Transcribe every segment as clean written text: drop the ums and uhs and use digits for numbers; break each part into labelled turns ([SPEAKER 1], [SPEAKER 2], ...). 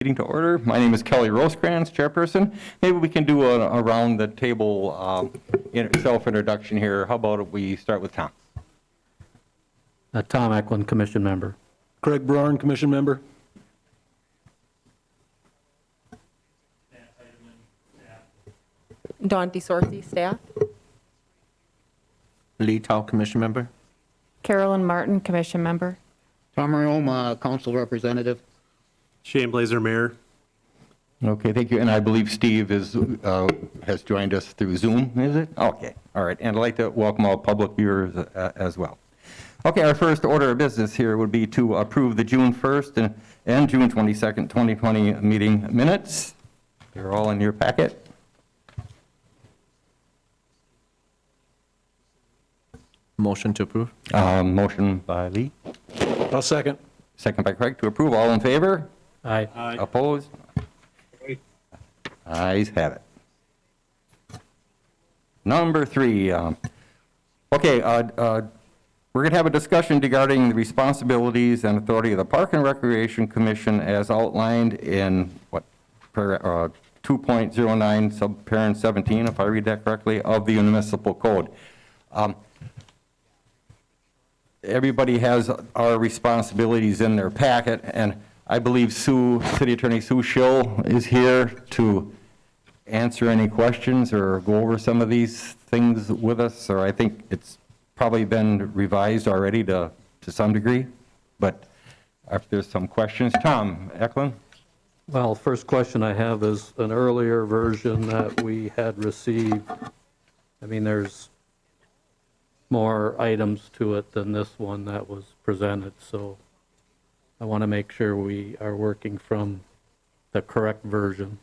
[SPEAKER 1] Meeting to order. My name is Kelly Rosecrans, chairperson. Maybe we can do a around the table self-introduction here. How about we start with Tom?
[SPEAKER 2] Tom Eklund, commission member.
[SPEAKER 3] Craig Braun, commission member.
[SPEAKER 4] Dawn DeSorcy, staff.
[SPEAKER 5] Lee Tao, commission member.
[SPEAKER 4] Carolyn Martin, commission member.
[SPEAKER 6] Tom Roma, council representative.
[SPEAKER 3] Shane Blazer, mayor.
[SPEAKER 1] Okay, thank you. And I believe Steve is has joined us through Zoom, is it? Okay, all right. And I'd like to welcome all public viewers as well. Okay, our first order of business here would be to approve the June 1st and June 22nd, 2020 meeting minutes. They're all in your packet.
[SPEAKER 5] Motion to approve.
[SPEAKER 1] Motion by Lee,
[SPEAKER 3] I'll second.
[SPEAKER 1] second by Craig to approve. All in favor?
[SPEAKER 2] Aye.
[SPEAKER 1] Opposed? Ayes have it. Number 3, we're going to have a discussion regarding the responsibilities and authority of the Park and Recreation Commission as outlined in 2.09 subparent 17, if I read that correctly, of the municipal code. Everybody has our responsibilities in their packet, and I believe City Attorney Sue Schill is here to answer any questions or go over some of these things with us, or I think it's probably been revised already to some degree, but if there's some questions. Tom Eklund?
[SPEAKER 2] Well, first question I have is an earlier version that we had received. I mean, there's more items to it than this one that was presented, so I want to make sure we are working from the correct version.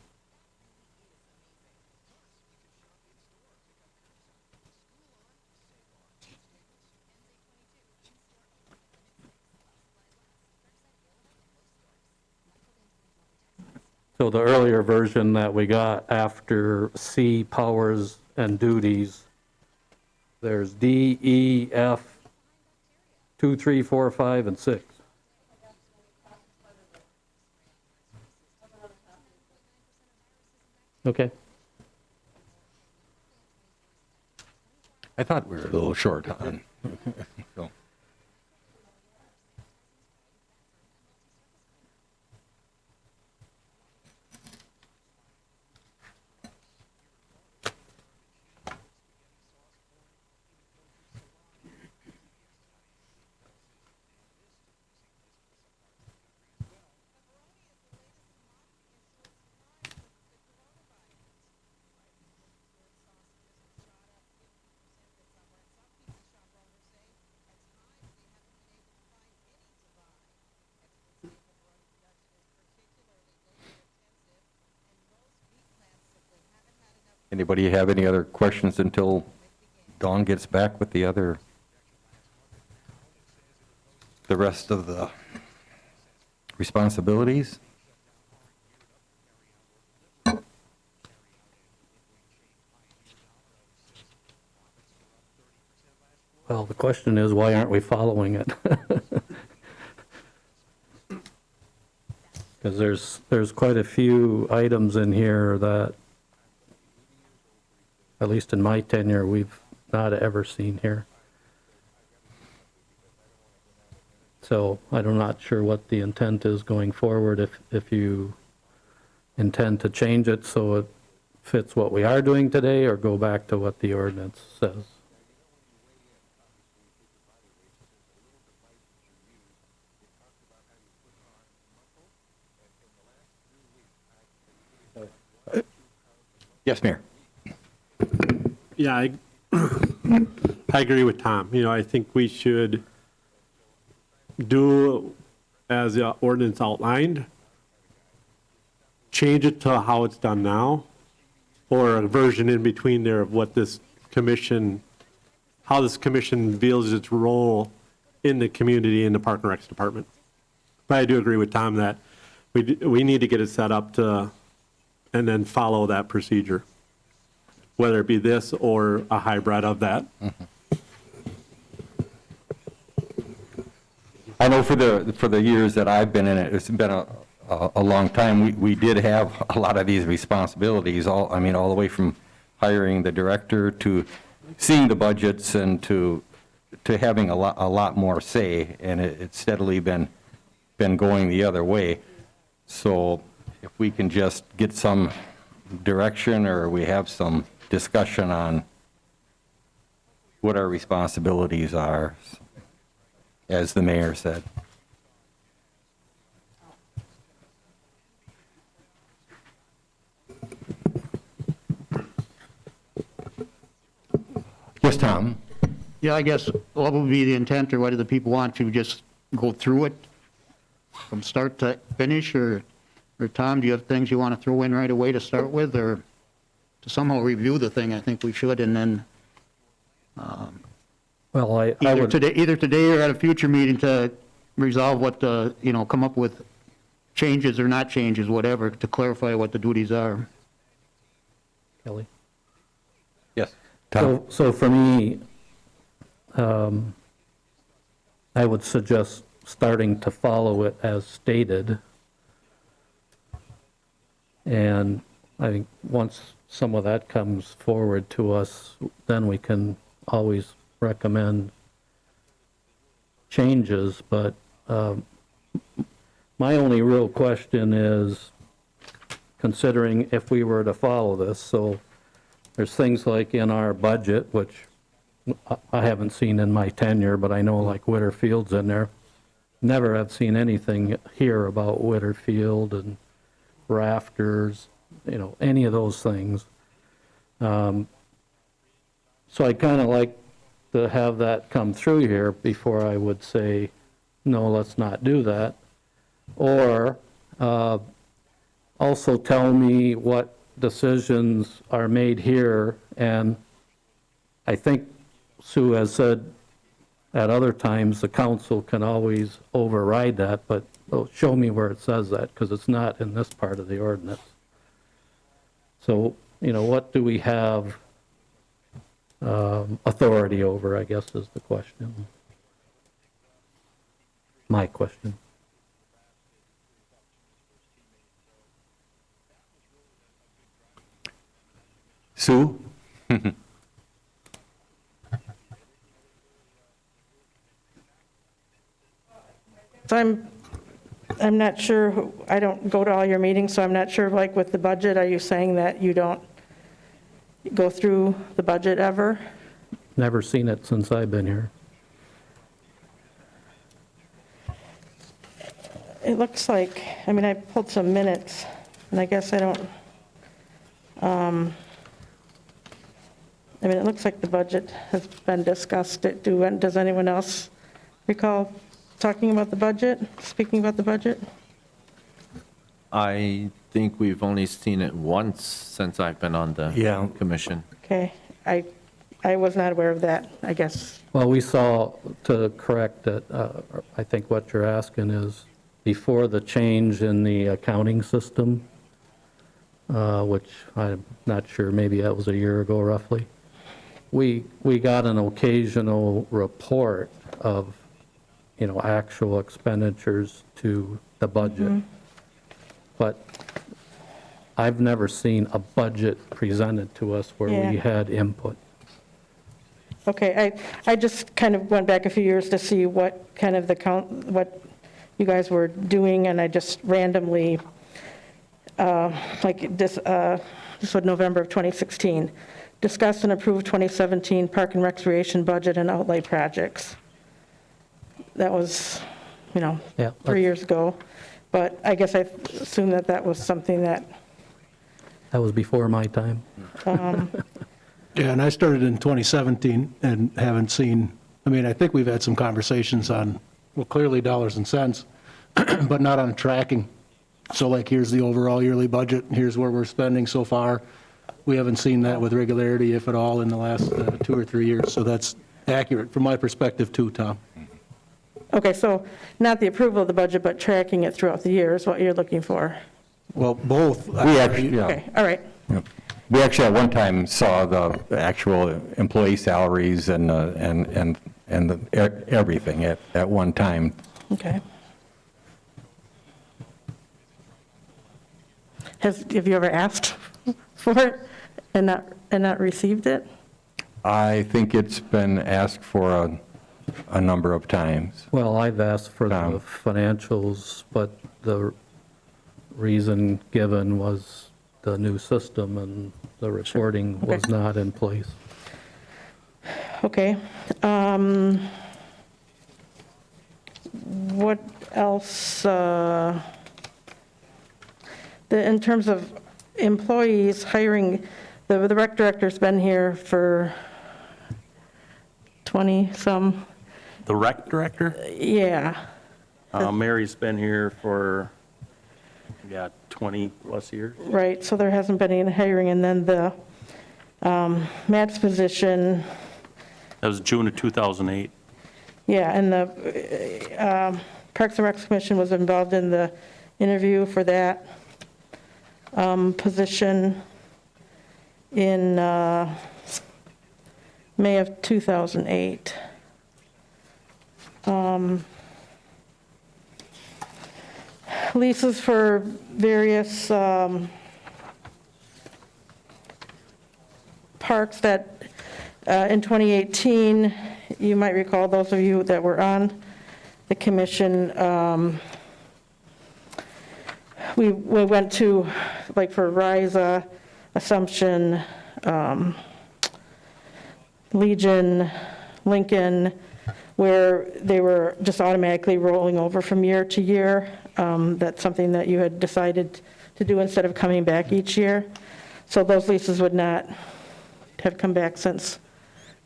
[SPEAKER 2] So the earlier version that we got after C, powers and duties, there's D, E, F, 2, 3, 4, 5, and 6. Okay.
[SPEAKER 1] I thought we were a little short on. So. Anybody have any other questions until Dawn gets back with the rest of the responsibilities?
[SPEAKER 2] Well, the question is, why aren't we following it? Because there's quite a few items in here that, at least in my tenure, we've not ever seen here. So I'm not sure what the intent is going forward, if you intend to change it so it fits what we are doing today, or go back to what the ordinance says.
[SPEAKER 1] Yes, Mayor.
[SPEAKER 3] Yeah, I agree with Tom. You know, I think we should do as the ordinance outlined, change it to how it's done now, or a version in between there of what this commission, how this commission feels its role in the community in the Park and Recs department. But I do agree with Tom that we need to get it set up to, and then follow that procedure, whether it be this or a hybrid of that.
[SPEAKER 1] I know for the years that I've been in it, it's been a a long time, we did have a lot of these responsibilities, all the way from hiring the director to seeing the budgets and to having a lot more say, and it's steadily been going the other way. So if we can just get some direction, or we have some discussion on what our responsibilities are, as the mayor said. Yes, Tom?
[SPEAKER 6] Yeah, I guess what would be the intent, or what do the people want to just go through it from start to finish, or Tom, do you have things you want to throw in right away to start with, or to somehow review the thing? I think we should, and then
[SPEAKER 2] Well, I
[SPEAKER 6] either
[SPEAKER 2] would,
[SPEAKER 6] today or at a future meeting to resolve what the, come up with changes or not changes, whatever, to clarify what the duties are.
[SPEAKER 2] Kelly?
[SPEAKER 1] Yes. Tom?
[SPEAKER 2] So for me, I would suggest starting to follow it as stated. And I think once some of that comes forward to us, then we can always recommend changes. But my only real question is, considering if we were to follow this, so there's things like in our budget, which I haven't seen in my tenure, but I know like Whitterfield's in there. Never have seen anything here about Whitterfield and rafters, any of those things. So I kind of like to have that come through here before I would say, no, let's not do that. Or also tell me what decisions are made here, and I think Sue has said at other times the council can always override that, but show me where it says that, because it's not in this part of the ordinance. So, what do we have authority over, I guess, is the question. My question.
[SPEAKER 1] Sue?
[SPEAKER 7] So I'm not sure, I don't go to all your meetings, so I'm not sure, like with the budget, are you saying that you don't go through the budget ever?
[SPEAKER 2] Never seen it since I've been here.
[SPEAKER 7] It looks like, I pulled some minutes, and I guess I don't, it looks like the budget has been discussed. Does anyone else recall talking about the budget, speaking about the budget?
[SPEAKER 5] I think we've only seen it once since I've been on the
[SPEAKER 1] Yeah.
[SPEAKER 5] commission.
[SPEAKER 7] Okay, I was not aware of that, I guess.
[SPEAKER 2] Well, we saw, to correct it, I think what you're asking is, before the change in the accounting system, which I'm not sure, maybe that was a year ago roughly, we got an occasional report of, actual expenditures to the budget. But I've never seen a budget presented to us where we
[SPEAKER 7] Yeah.
[SPEAKER 2] had input.
[SPEAKER 7] Okay, I just kind of went back a few years to see what kind of what you guys were doing, and I just randomly, this was November of 2016, discussed and approved 2017 Park and Recreation budget and outlay projects. That was,
[SPEAKER 2] Yeah,
[SPEAKER 7] 3 years ago, but I guess I assume that was something that,
[SPEAKER 2] That was before my time.
[SPEAKER 8] Yeah, and I started in 2017 and haven't seen, I think we've had some conversations on, well, clearly dollars and cents, but not on tracking. So like, here's the overall yearly budget, here's where we're spending so far. We haven't seen that with regularity, if at all, in the last 2 or 3 years. So that's accurate from my perspective too, Tom.
[SPEAKER 7] okay, so not the approval of the budget, but tracking it throughout the year is what you're looking for.
[SPEAKER 8] Well, both.
[SPEAKER 1] We actually, yeah.
[SPEAKER 7] Okay, all right.
[SPEAKER 1] We actually at one time saw the actual employee salaries and everything at one time.
[SPEAKER 7] Okay. Have you ever asked for it and not received it?
[SPEAKER 1] I think it's been asked for a number of times.
[SPEAKER 2] Well, I've asked for the
[SPEAKER 1] Tom.
[SPEAKER 2] financials, but the reason given was the new system and the reporting was
[SPEAKER 7] Okay.
[SPEAKER 2] not in place.
[SPEAKER 7] Okay. What else? In terms of employees hiring, the rec director's been here for 20-some,
[SPEAKER 9] The rec director?
[SPEAKER 7] yeah.
[SPEAKER 9] Mary's been here for, 20-plus years.
[SPEAKER 7] Right, so there hasn't been any hiring, and then the Matt's position,
[SPEAKER 9] That was June of 2008.
[SPEAKER 7] yeah, and the Parks and Rec Commission was involved in the interview for that position in May of 2008. Leases for various parks that in 2018, you might recall, those of you that were on the commission, we went to, like for Riza, Assumption, Legion, Lincoln, where they were just automatically rolling over from year to year. That's something that you had decided to do instead of coming back each year. So those leases would not have come back since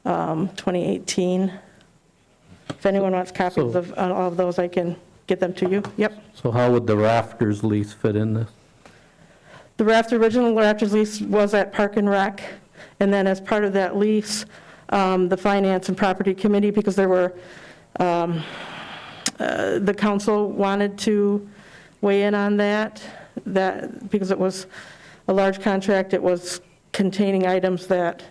[SPEAKER 7] 2018. If anyone wants copies
[SPEAKER 2] So-
[SPEAKER 7] of all of those, I can get them to you. Yep.
[SPEAKER 2] So how would the rafters lease fit in this?
[SPEAKER 7] The original Rafters lease was at Park and Rec, and then as part of that lease, the Finance and Property Committee, because there were, the council wanted to weigh in on that, because it was a large contract, it was containing items that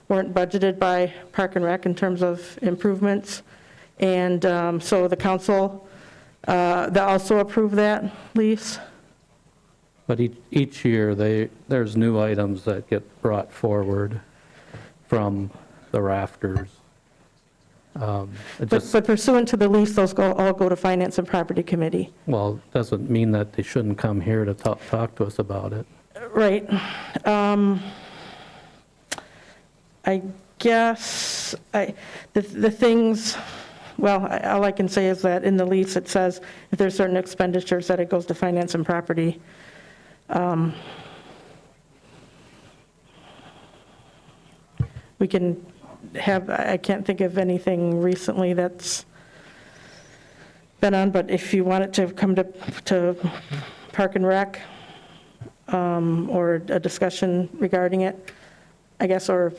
[SPEAKER 7] weren't budgeted by Park and Rec in terms of improvements. And so the council, that also approved that lease.
[SPEAKER 2] But each year, there's new items that get brought forward from the rafters. It just,
[SPEAKER 7] But pursuant to the lease, those all go to Finance and Property Committee.
[SPEAKER 2] well, doesn't mean that they shouldn't come here to talk to us about it.
[SPEAKER 7] Right. I guess, the things, well, all I can say is that in the lease, it says if there's certain expenditures, that it goes to Finance and Property. We can have, I can't think of anything recently that's been on, but if you want it to come to Park and Rec, or a discussion regarding it, I guess, or,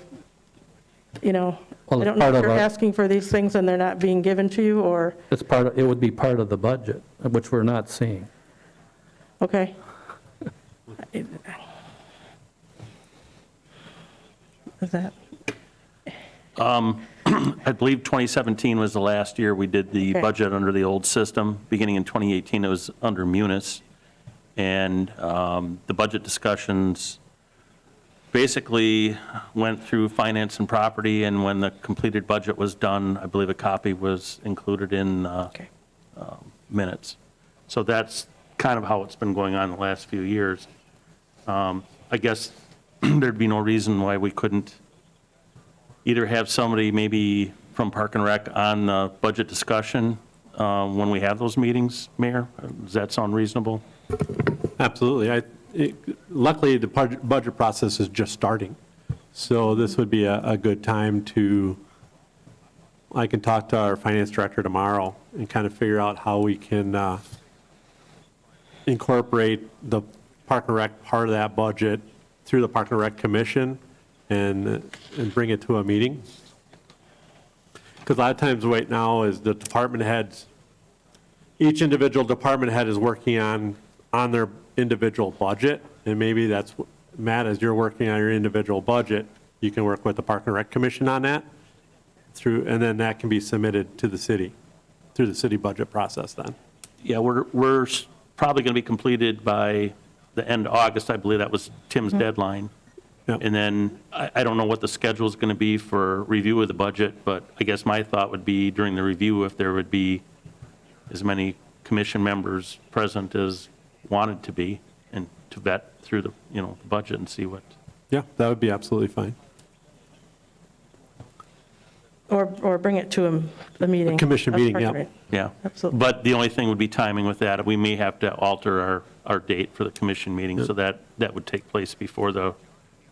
[SPEAKER 7] you know,
[SPEAKER 2] Well,
[SPEAKER 7] I
[SPEAKER 2] it's
[SPEAKER 7] don't know
[SPEAKER 2] part
[SPEAKER 7] if
[SPEAKER 2] of
[SPEAKER 7] you're
[SPEAKER 2] our-
[SPEAKER 7] asking for these things and they're not being given to you, or,
[SPEAKER 2] It would be part of the budget, which we're not seeing.
[SPEAKER 7] okay. Is that,
[SPEAKER 9] I believe 2017 was the last year we did the
[SPEAKER 7] Okay.
[SPEAKER 9] budget under the old system. Beginning in 2018, it was under Munis. And the budget discussions basically went through Finance and Property, and when the completed budget was done, I believe a copy was included in
[SPEAKER 7] okay.
[SPEAKER 9] minutes. So that's kind of how it's been going on the last few years. I guess there'd be no reason why we couldn't either have somebody maybe from Park and Rec on the budget discussion when we have those meetings, Mayor? Does that sound reasonable?
[SPEAKER 3] Absolutely. Luckily, the budget process is just starting, so this would be a good time to, I can talk to our finance director tomorrow and kind of figure out how we can incorporate the Park and Rec part of that budget through the Park and Rec Commission and bring it to a meeting. Because a lot of times right now is the department heads, each individual department head is working on their individual budget, and maybe that's, Matt, as you're working on your individual budget, you can work with the Park and Rec Commission on that through, and then that can be submitted to the city, through the city budget process then.
[SPEAKER 9] Yeah, we're probably going to be completed by the end of August, I believe that was Tim's deadline.
[SPEAKER 3] Yep.
[SPEAKER 9] And then I don't know what the schedule is going to be for review of the budget, but I guess my thought would be during the review, if there would be as many commission members present as wanted to be, and to vet through the, the budget and see what.
[SPEAKER 3] Yeah, that would be absolutely fine.
[SPEAKER 7] Or bring it to a meeting.
[SPEAKER 3] commission
[SPEAKER 7] That's
[SPEAKER 3] meeting,
[SPEAKER 7] part
[SPEAKER 3] yeah.
[SPEAKER 7] of it.
[SPEAKER 9] Yeah.
[SPEAKER 7] Absolutely.
[SPEAKER 9] But the only thing would be timing with that. We may have to alter our date for the commission meeting, so that would take place before the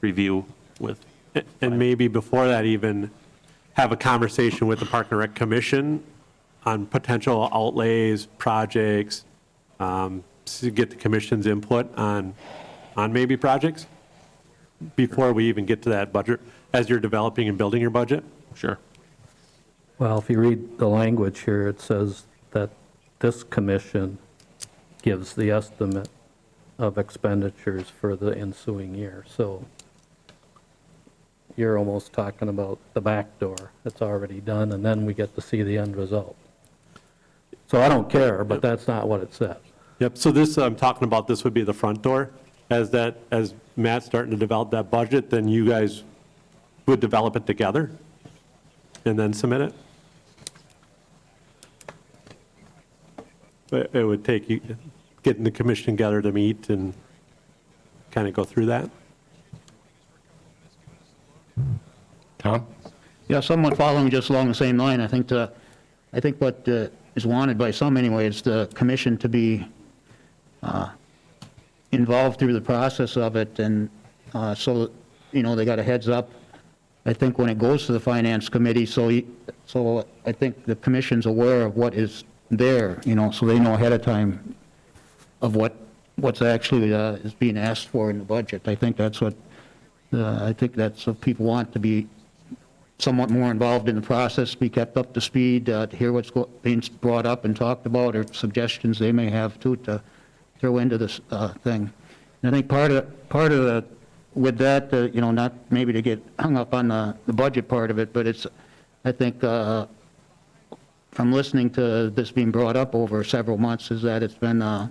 [SPEAKER 9] review with.
[SPEAKER 3] And maybe before that even, have a conversation with the Park and Rec Commission on potential outlays, projects, to get the commission's input on maybe projects before we even get to that budget, as you're developing and building your budget.
[SPEAKER 9] Sure.
[SPEAKER 2] Well, if you read the language here, it says that this commission gives the estimate of expenditures for the ensuing year. So you're almost talking about the back door. It's already done, and then we get to see the end result. So I don't care, but that's not what it says.
[SPEAKER 3] Yep, so this, I'm talking about, this would be the front door. As Matt's starting to develop that budget, then you guys would develop it together and then submit it? But it would take you, getting the commission together to meet and kind of go through that?
[SPEAKER 1] Tom?
[SPEAKER 6] Yeah, somewhat following just along the same line, I think what is wanted by some anyway is the commission to be involved through the process of it, and so, they got a heads up, I think, when it goes to the finance committee, so I think the commission's aware of what is there, so they know ahead of time of what's actually is being asked for in the budget. I think that's what people want, to be somewhat more involved in the process, be kept up to speed, to hear what's being brought up and talked about, or suggestions they may have too, to throw into this thing. And I think part of with that, not maybe to get hung up on the budget part of it, but I think from listening to this being brought up over several months, is that it's been, I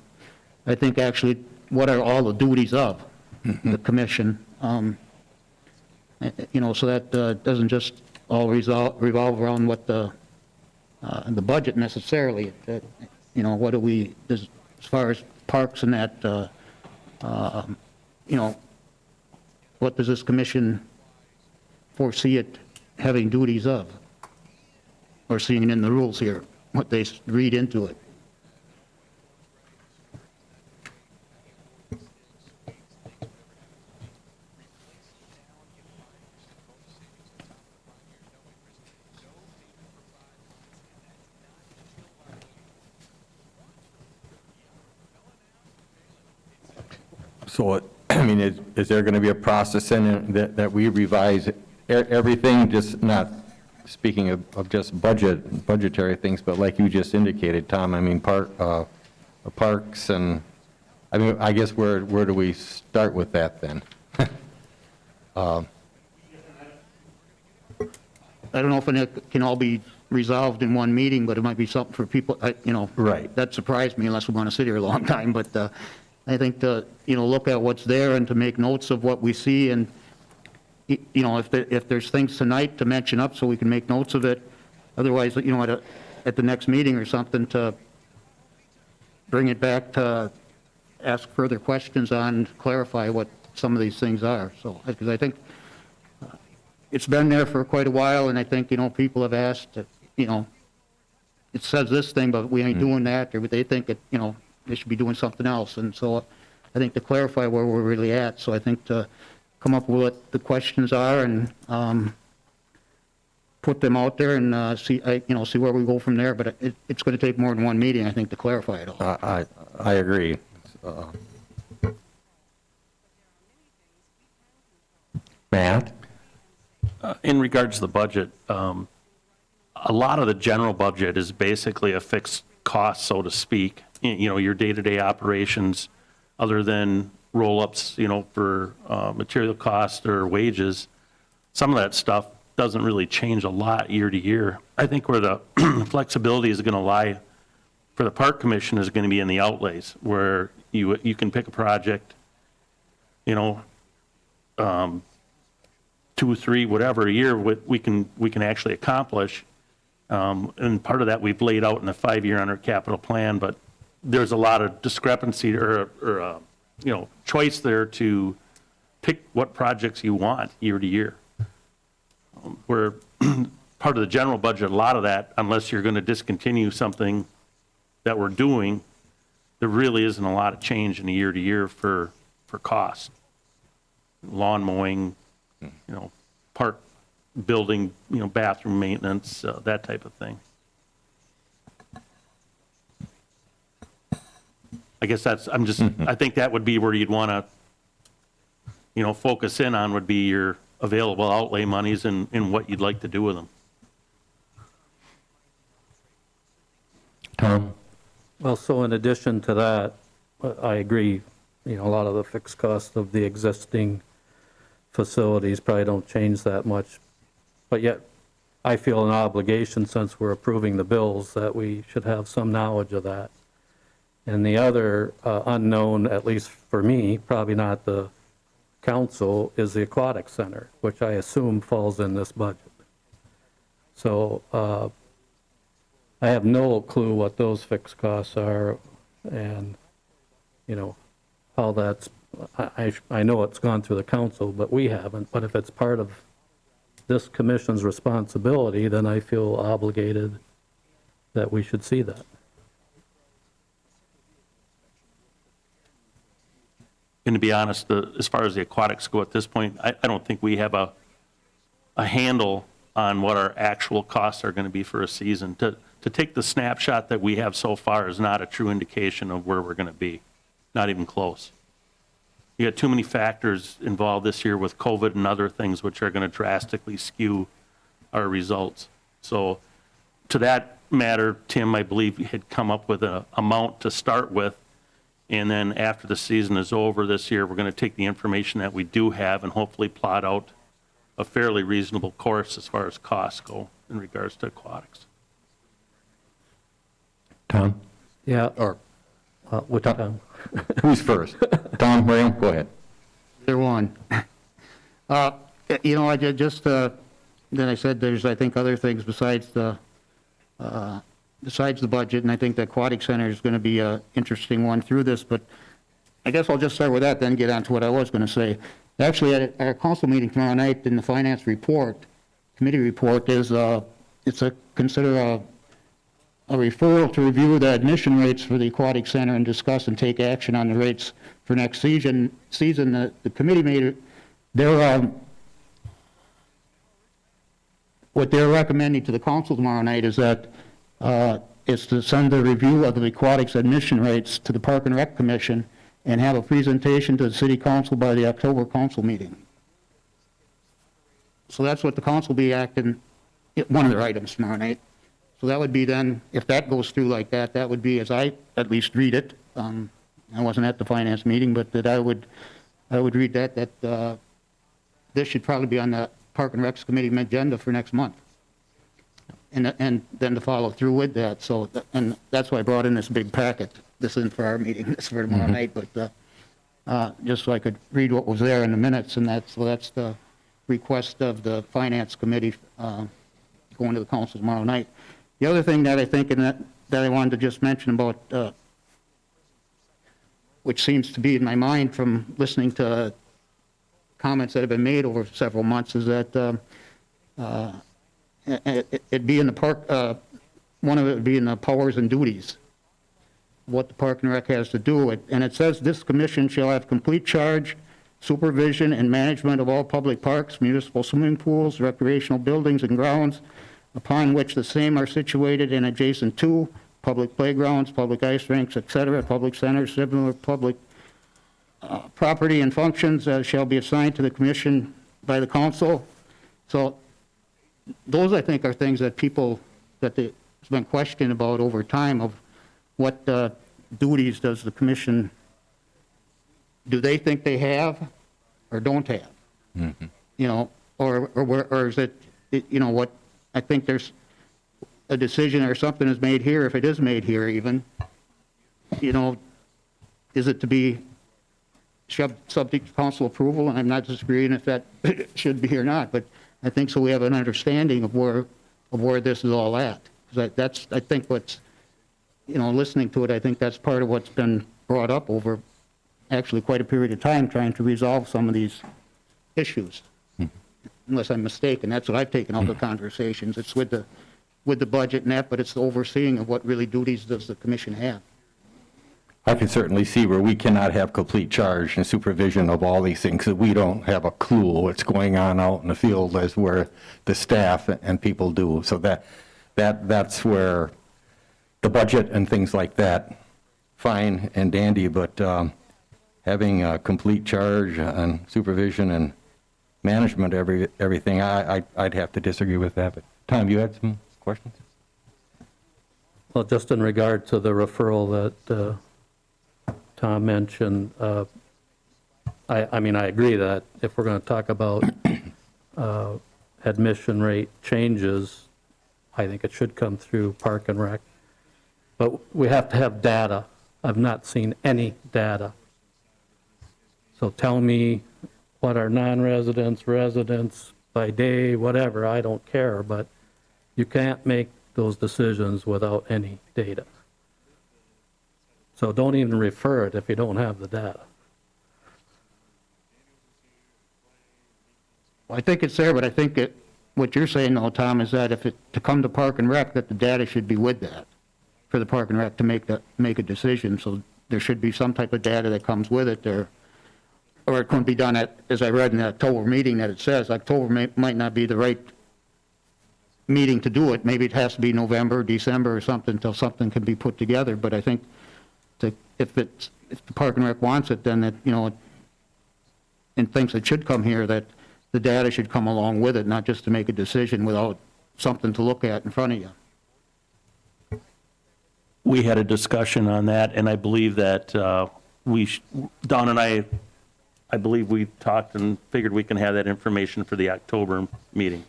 [SPEAKER 6] think actually, what are all the duties of the commission? So that doesn't just all revolve around what the budget necessarily. What do we, as far as parks and that, what does this commission foresee it having duties of? Or seeing it in the rules here, what they read into it.
[SPEAKER 1] So, is there going to be a process in it that we revise everything, just not speaking of just budgetary things, but like you just indicated, Tom, parks and, I guess where do we start with that then?
[SPEAKER 6] I don't know if it can all be resolved in one meeting, but it might be something for people,
[SPEAKER 1] Right.
[SPEAKER 6] that surprised me, unless we want to sit here a long time, but I think to, look at what's there and to make notes of what we see, and, if there's things tonight to mention up so we can make notes of it, otherwise, at the next meeting or something, to bring it back to ask further questions on, clarify what some of these things are, so, because I think it's been there for quite a while, and I think, people have asked, it says this thing, but we ain't doing that, or they think it, they should be doing something else, and so I think to clarify where we're really at, so I think to come up with what the questions are and put them out there and see where we go from there, but it's going to take more than one meeting, I think, to clarify it all.
[SPEAKER 1] I agree. Matt?
[SPEAKER 9] In regards to the budget, a lot of the general budget is basically a fixed cost, so to speak. Your day-to-day operations, other than roll-ups, for material costs or wages, some of that stuff doesn't really change a lot year to year. I think where the flexibility is going to lie for the park commission is going to be in the outlays, where you can pick a project you know, 2, 3, whatever a year, what we can actually accomplish. And part of that we've laid out in the 5-year under capital plan, but there's a lot of discrepancy or you know, choice there to pick what projects you want year to year. Where part of the general budget, a lot of that, unless you're going to discontinue something that we're doing, there really isn't a lot of change in a year to year for cost. Lawn mowing, you know, park building, you know, bathroom maintenance, that type of thing. I guess that's, I think that would be where you'd want to, you know, focus in on would be your available outlay monies and what you'd like to do with them.
[SPEAKER 1] Tom?
[SPEAKER 2] Well, so in addition to that, I agree, you know, a lot of the fixed costs of the existing facilities probably don't change that much. But yet, I feel an obligation, since we're approving the bills, that we should have some knowledge of that. And the other unknown, at least for me, probably not the council, is the aquatic center, which I assume falls in this budget. So I have no clue what those fixed costs are, and, you know, how that's, I know it's gone through the council, but we haven't. But if it's part of this commission's responsibility, then I feel obligated that we should see that.
[SPEAKER 9] And to be honest, as far as the aquatics go at this point, I don't think we have a handle on what our actual costs are going to be for a season. To take the snapshot that we have so far is not a true indication of where we're going to be, not even close. You got too many factors involved this year with COVID and other things which are going to drastically skew our results. So to that matter, Tim, I believe you had come up with an amount to start with. And then after the season is over this year, we're going to take the information that we do have and hopefully plot out a fairly reasonable course as far as costs go in regards to aquatics.
[SPEAKER 1] Tom?
[SPEAKER 2] Yeah,
[SPEAKER 1] Or
[SPEAKER 2] which time?
[SPEAKER 1] who's first? Tom, Graham, go ahead.
[SPEAKER 6] Either one. You know, I just, then I said there's, I think, other things besides the budget, and I think the aquatic center is going to be an interesting one through this, but I guess I'll just start with that, then get on to what I was going to say. Actually, at our council meeting tomorrow night, in the finance report, committee report, is consider a referral to review the admission rates for the aquatic center and discuss and take action on the rates for next season. The committee made what they're recommending to the council tomorrow night is that is to send the review of the aquatics admission rates to the Park and Rec Commission and have a presentation to the city council by the October council meeting. So that's what the council will be acting, one of their items tomorrow night. So that would be then, if that goes through like that, that would be, as I at least read it, I wasn't at the finance meeting, but that I would read that this should probably be on the Park and Recs Committee agenda for next month. And then to follow through with that. So, and that's why I brought in this big packet. This isn't for our meeting, this is for tomorrow night, but just so I could read what was there in the minutes, and that's the request of the Finance Committee going to the council tomorrow night. The other thing that I think, and that I wanted to just mention about, which seems to be in my mind from listening to comments that have been made over several months, is that it'd be in the park, one of it would be in the powers and duties, what the Park and Rec has to do. And it says, this commission shall have complete charge, supervision, and management of all public parks, municipal swimming pools, recreational buildings and grounds, upon which the same are situated and adjacent to public playgrounds, public ice rinks, etc., public centers, similar public property and functions shall be assigned to the commission by the council. So those, I think, are things that people, there's been questioned about over time of what duties does the commission, do they think they have or don't have? Mm-hmm. You know, or is it, you know, what, I think there's a decision or something is made here, if it is made here even, you know, is it to be subject to council approval, and I'm not disagreeing if that should be or not, but I think so we have an understanding of where this is all at. 'Cause that's, I think what's, listening to it, I think that's part of what's been brought up over actually quite a period of time, trying to resolve some of these issues. Unless I'm mistaken, that's what I've taken out of the conversations. It's with the budget and that, but it's the overseeing of what really duties does the commission have.
[SPEAKER 1] I can certainly see where we cannot have complete charge and supervision of all these things, because we don't have a clue what's going on out in the field as where the staff and people do. So that's where the budget and things like that, fine and dandy, but having a complete charge and supervision and management of everything, I'd have to disagree with that. But Tom, you had some questions?
[SPEAKER 2] Well, just in regard to the referral that Tom mentioned, I mean, I agree that if we're going to talk about admission rate changes, I think it should come through Park and Rec. But we have to have data. I've not seen any data. So tell me what are non-residents, residents by day, whatever, I don't care, but you can't make those decisions without any data. So don't even refer it if you don't have the data.
[SPEAKER 6] Well, I think it's there, but I think what you're saying though, Tom, is that to come to Park and Rec, that the data should be with that, for the Park and Rec to make a decision, so there should be some type of data that comes with it there. Or it couldn't be done as I read in the October meeting that it says, October might not be the right meeting to do it. Maybe it has to be November, December or something until something can be put together. But I think if the Park and Rec wants it, then and thinks it should come here, that the data should come along with it, not just to make a decision without something to look at in front of you.
[SPEAKER 9] We had a discussion on that, and I believe that Don and I believe we talked and figured we can have that information for the October meeting.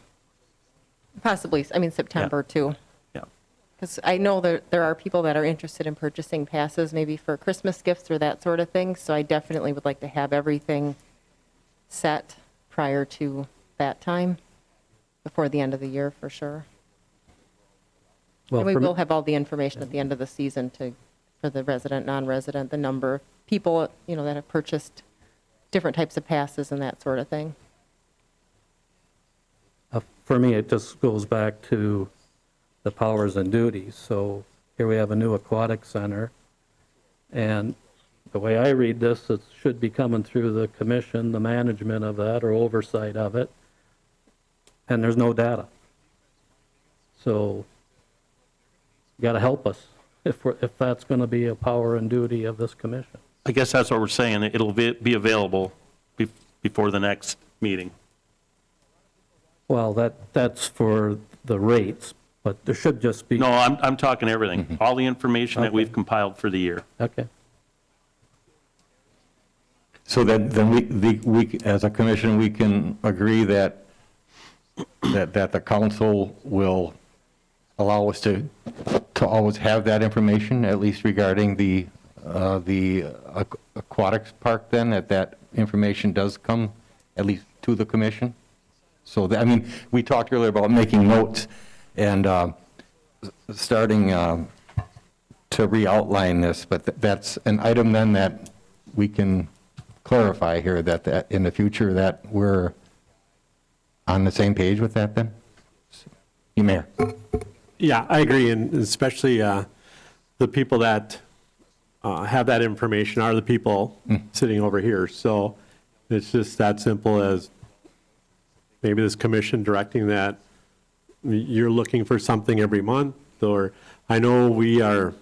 [SPEAKER 4] Possibly, I mean, September too.
[SPEAKER 9] Yeah.
[SPEAKER 4] Because I know there are people that are interested in purchasing passes, maybe for Christmas gifts or that sort of thing. So I definitely would like to have everything set prior to that time, before the end of the year for sure.
[SPEAKER 2] Well,
[SPEAKER 4] And we
[SPEAKER 2] for-
[SPEAKER 4] will have all the information at the end of the season for the resident, non-resident, the number of people, that have purchased different types of passes and that sort of thing.
[SPEAKER 2] For me, it just goes back to the powers and duties. So here we have a new aquatic center, and the way I read this, it should be coming through the commission, the management of that, or oversight of it, and there's no data. So you got to help us if that's going to be a power and duty of this commission.
[SPEAKER 9] I guess that's what we're saying. It'll be available before the next meeting.
[SPEAKER 2] Well, that's for the rates, but there should just be.
[SPEAKER 9] No, I'm talking everything, all the information that we've compiled for the year.
[SPEAKER 2] Okay.
[SPEAKER 1] So then we, as a commission, we can agree that the council will allow us to always have that information, at least regarding the aquatics park, then, that information does come at least to the commission? So, I mean, we talked earlier about making notes and starting to re-outline this, but that's an item then that we can clarify here, that in the future that we're on the same page with that then? You, Mayor?
[SPEAKER 3] Yeah, I agree, and especially the people that have that information are the people sitting over here. So it's just that simple as maybe this commission directing that you're looking for something every month, or I know we are,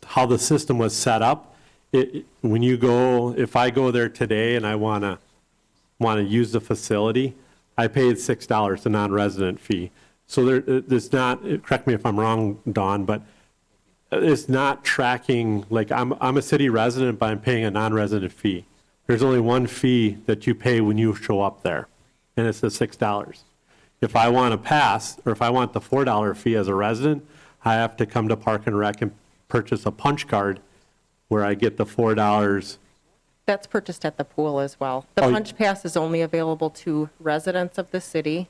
[SPEAKER 3] how the system was set up, when you go, if I go there today and I want to use the facility, I paid $6, the non-resident fee. So there's not, correct me if I'm wrong, Dawn, but it's not tracking, like I'm a city resident, but I'm paying a non-resident fee. There's only one fee that you pay when you show up there, and it's the $6. If I want to pass, or if I want the $4 fee as a resident, I have to come to Park and Rec and purchase a punch card where I get the $4
[SPEAKER 4] That's purchased at the pool as well. The
[SPEAKER 3] Oh,
[SPEAKER 4] Punch Pass is only available to residents of the city,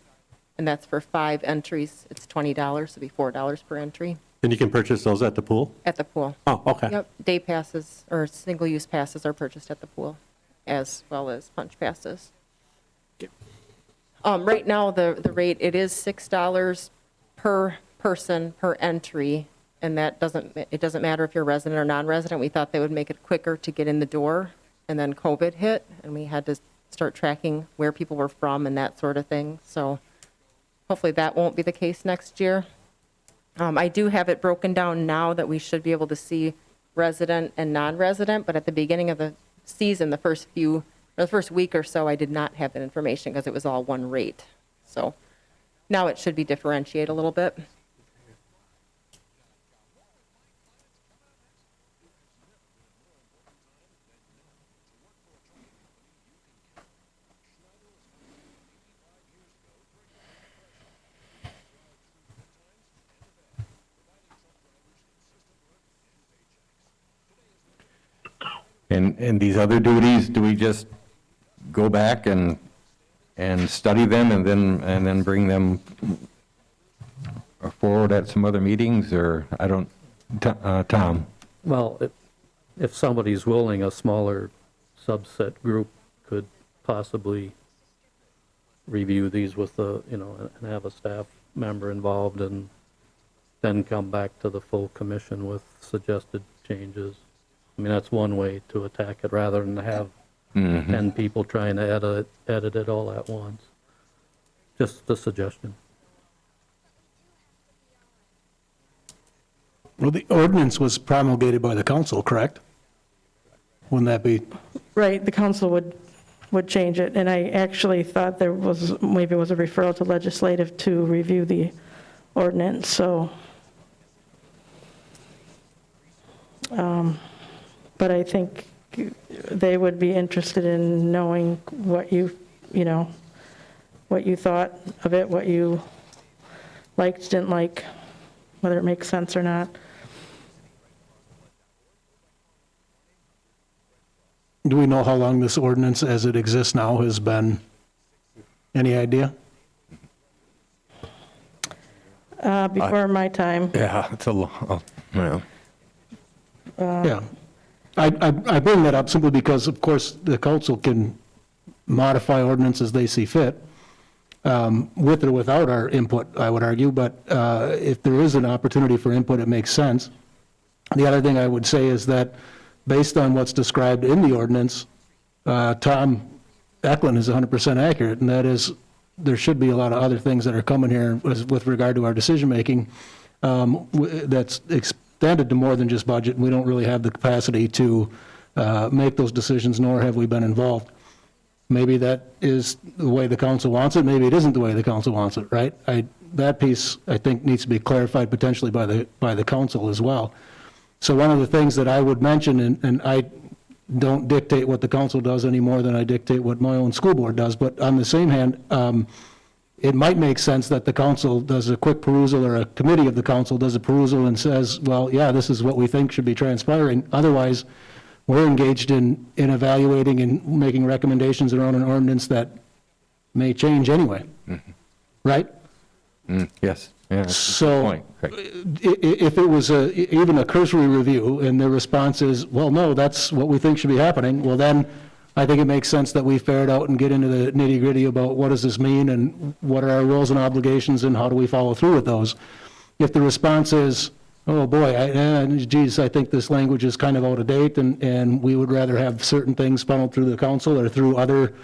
[SPEAKER 4] and that's for 5 entries. It's $20, it'll be $4 per entry
[SPEAKER 3] And you can purchase those at the pool?
[SPEAKER 4] at the pool.
[SPEAKER 3] Oh, okay.
[SPEAKER 4] Yep, day passes or single-use passes are purchased at the pool, as well as Punch Passes. Right now, the rate, it is $6 per person per entry, and it doesn't matter if you're resident or non-resident. We thought they would make it quicker to get in the door, and then COVID hit, and we had to start tracking where people were from and that sort of thing. So hopefully that won't be the case next year. I do have it broken down now that we should be able to see resident and non-resident, but at the beginning of the season, the first week or so, I did not have that information because it was all one rate. So now it should be differentiated a little bit.
[SPEAKER 1] And these other duties, do we just go back and study them and then bring them forward at some other meetings, or I don't, Tom?
[SPEAKER 2] Well, if somebody's willing, a smaller subset group could possibly review these with and have a staff member involved and then come back to the full commission with suggested changes. I mean, that's one way to attack it, rather than have 10 people trying to edit it all at once. Just a suggestion.
[SPEAKER 8] Well, the ordinance was promulgated by the council, correct? Wouldn't that be,
[SPEAKER 7] Right, the council would change it, and I actually thought maybe it was a referral to legislative to review the ordinance, so. But I think they would be interested in knowing what what you thought of it, what you liked, didn't like, whether it makes sense or not.
[SPEAKER 8] do we know how long this ordinance as it exists now has been? Any idea?
[SPEAKER 7] Before my time.
[SPEAKER 1] Yeah, it's a long, well.
[SPEAKER 8] Yeah. I bring that up simply because, of course, the council can modify ordinances they see fit, with or without our input, I would argue, but if there is an opportunity for input, it makes sense. The other thing I would say is that, based on what's described in the ordinance, Tom Eklund is 100% accurate, and that is, there should be a lot of other things that are coming here with regard to our decision-making that's extended to more than just budget, and we don't really have the capacity to make those decisions, nor have we been involved. Maybe that is the way the council wants it, maybe it isn't the way the council wants it, right? That piece, I think, needs to be clarified potentially by the council as well. So one of the things that I would mention, and I don't dictate what the council does any more than I dictate what my own school board does, but on the same hand, it might make sense that the council does a quick perusal, or a committee of the council does a perusal and says, well, yeah, this is what we think should be transpiring. Otherwise, we're engaged in evaluating and making recommendations around an ordinance that may change anyway, right?
[SPEAKER 1] Yes, yeah, that's a
[SPEAKER 8] So,
[SPEAKER 1] good point. Right.
[SPEAKER 8] If it was even a cursory review, and the response is, well, no, that's what we think should be happening, well, then I think it makes sense that we ferret out and get into the nitty-gritty about what does this mean, and what are our roles and obligations, and how do we follow through with those. If the response is, oh, boy, geez, I think this language is kind of out of date, and we would rather have certain things funneled through the council or through other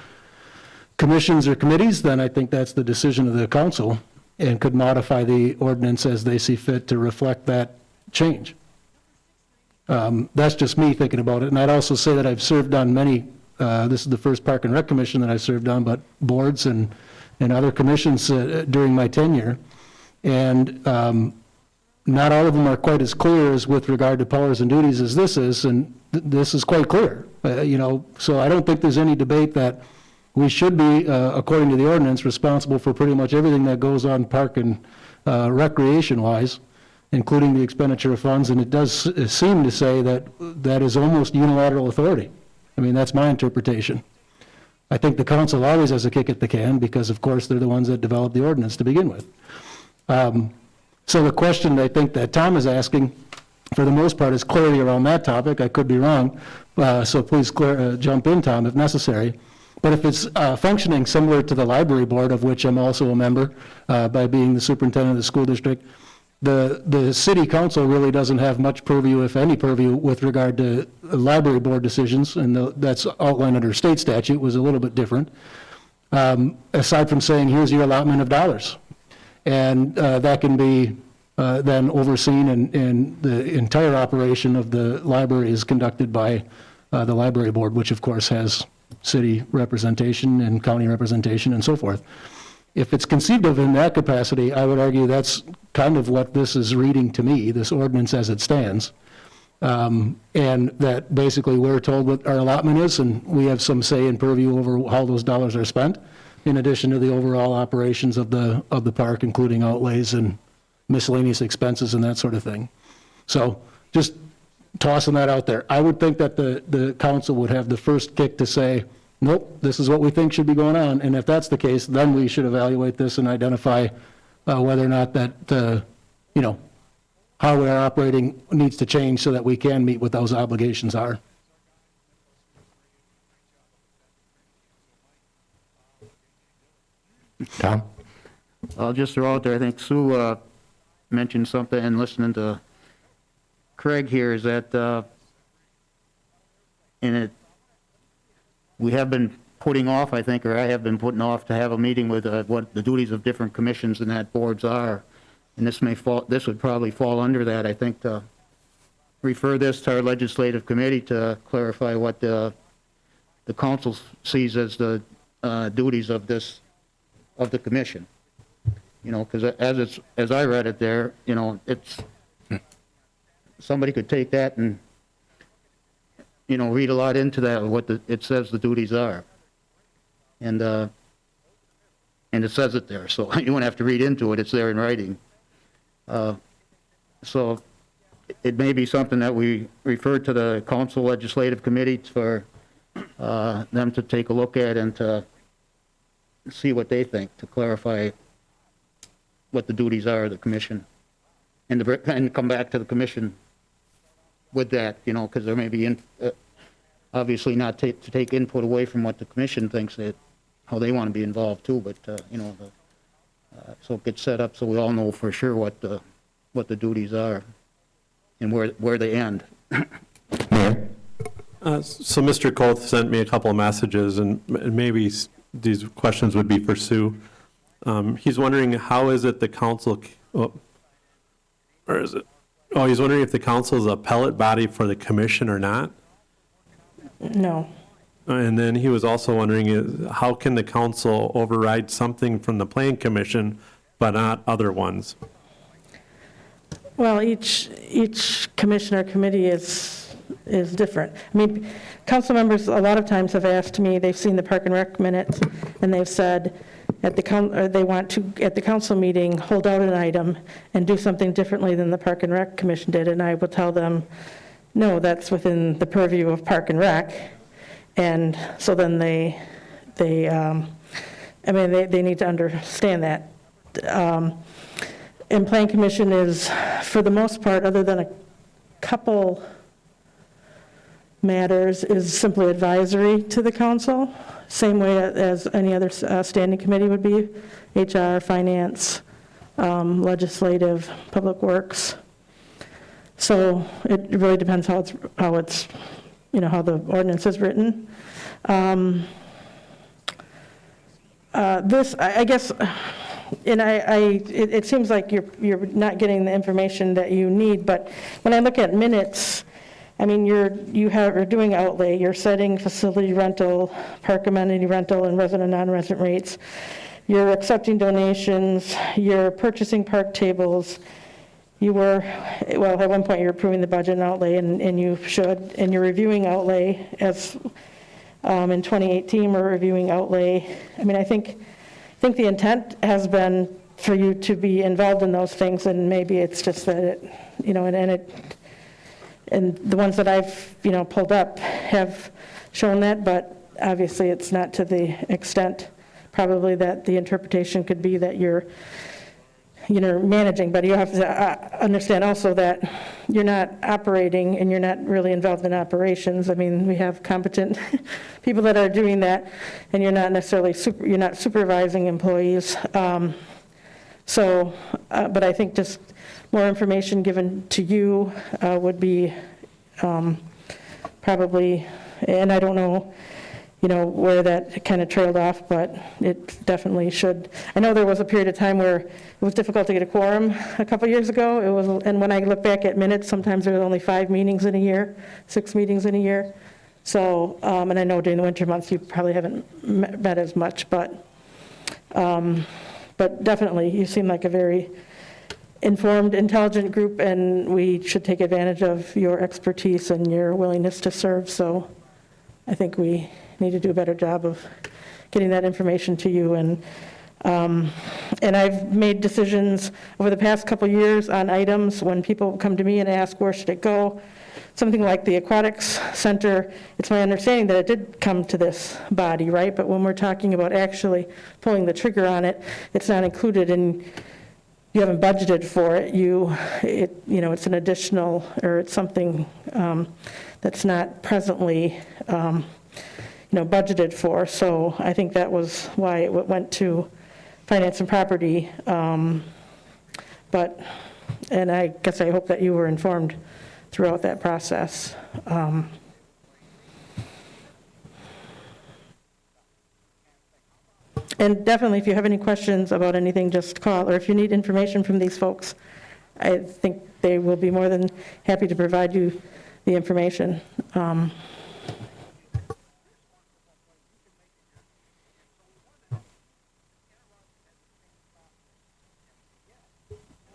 [SPEAKER 8] commissions or committees, then I think that's the decision of the council, and could modify the ordinance as they see fit to reflect that change. That's just me thinking about it. And I'd also say that I've served on many, this is the first Park and Rec Commission that I've served on, but boards and other commissions during my tenure. And not all of them are quite as clear as with regard to powers and duties as this is, and this is quite clear. So I don't think there's any debate that we should be, according to the ordinance, responsible for pretty much everything that goes on park and recreation-wise, including the expenditure of funds, and it does seem to say that that is almost unilateral authority. I mean, that's my interpretation. I think the council always has a kick at the can because, of course, they're the ones that developed the ordinance to begin with. So the question I think that Tom is asking, for the most part, is clarity around that topic. I could be wrong, so please jump in, Tom, if necessary. But if it's functioning similar to the library board, of which I'm also a member by being the superintendent of the school district, the city council really doesn't have much purview, if any purview, with regard to library board decisions, and that's outlined under state statute, was a little bit different, aside from saying, here's your allotment of dollars. And that can be then overseen, and the entire operation of the library is conducted by the library board, which of course has city representation and county representation and so forth. If it's conceived of in that capacity, I would argue that's kind of what this is reading to me, this ordinance as it stands. And that basically we're told what our allotment is, and we have some say and purview over how those dollars are spent, in addition to the overall operations of the park, including outlays and miscellaneous expenses and that sort of thing. So just tossing that out there. I would think that the council would have the first kick to say, nope, this is what we think should be going on. And if that's the case, then we should evaluate this and identify whether or not that, how we are operating needs to change so that we can meet what those obligations are.
[SPEAKER 1] Tom?
[SPEAKER 6] I'll just throw out there, I think Sue mentioned something, and listening to Craig here, is that we have been putting off, I think, or I have been putting off to have a meeting with what the duties of different commissions and that boards are. And this would probably fall under that, I think, to refer this to our legislative committee to clarify what the council sees as the duties of the commission. Because as I read it there, it's, somebody could take that and, read a lot into that, what it says the duties are. And it says it there, so you won't have to read into it, it's there in writing. So it may be something that we refer to the council legislative committee for them to take a look at and to see what they think, to clarify what the duties are of the commission, and come back to the commission with that, because there may be, obviously not to take input away from what the commission thinks, that how they want to be involved too, but, so it gets set up so we all know for sure what the duties are and where they end.
[SPEAKER 1] Mayor?
[SPEAKER 3] So Mr. Koth sent me a couple of messages, and maybe these questions would be for Sue. He's wondering how is it the council, where is it? Oh, he's wondering if the council is a appellate body for the commission or not.
[SPEAKER 7] No.
[SPEAKER 3] And then he was also wondering how can the council override something from the plan commission but not other ones?
[SPEAKER 7] Well, each commission or committee is different. I mean, council members a lot of times have asked me, they've seen the Park and Rec minutes, and they've said they want to, at the council meeting, hold out an item and do something differently than the Park and Rec Commission did, and I will tell them, no, that's within the purview of Park and Rec. And so then they need to understand that. And Plan Commission is, for the most part, other than a couple matters, is simply advisory to the council, same way as any other standing committee would be, HR, Finance, Legislative, Public Works. So it really depends how it's how the ordinance is written. This, I guess, and it seems like you're not getting the information that you need, but when I look at minutes, I mean, you're doing outlay, you're setting facility rental, park amenity rental, and resident non-resident rates. You're accepting donations, you're purchasing park tables. At one point you were approving the budget and outlay, and you should, and you're reviewing outlay as, in 2018, we're reviewing outlay. I mean, I think the intent has been for you to be involved in those things, and maybe it's just that and the ones that I've, pulled up have shown that, but obviously it's not to the extent probably that the interpretation could be that you're managing, but you have to understand also that you're not operating and you're not really involved in operations. I mean, we have competent people that are doing that, and you're not necessarily, you're not supervising employees. But I think just more information given to you would be probably, and I don't know, where that kind of trailed off, but it definitely should. I know there was a period of time where it was difficult to get a quorum a couple years ago. It was, and when I look back at minutes, sometimes there were only 5 meetings in a year, 6 meetings in a year. So, and I know during the winter months you probably haven't met as much, but definitely you seem like a very informed, intelligent group, and we should take advantage of your expertise and your willingness to serve. So I think we need to do a better job of getting that information to you. And I've made decisions over the past couple years on items when people come to me and ask, where should it go? Something like the aquatics center, it's my understanding that it did come to this body, right? But when we're talking about actually pulling the trigger on it, it's not included in, you haven't budgeted for it. It's an additional, or it's something that's not presently budgeted for. So I think that was why it went to finance and property. And I guess I hope that you were informed throughout that process. And definitely, if you have any questions about anything, just call, or if you need information from these folks, I think they will be more than happy to provide you the information.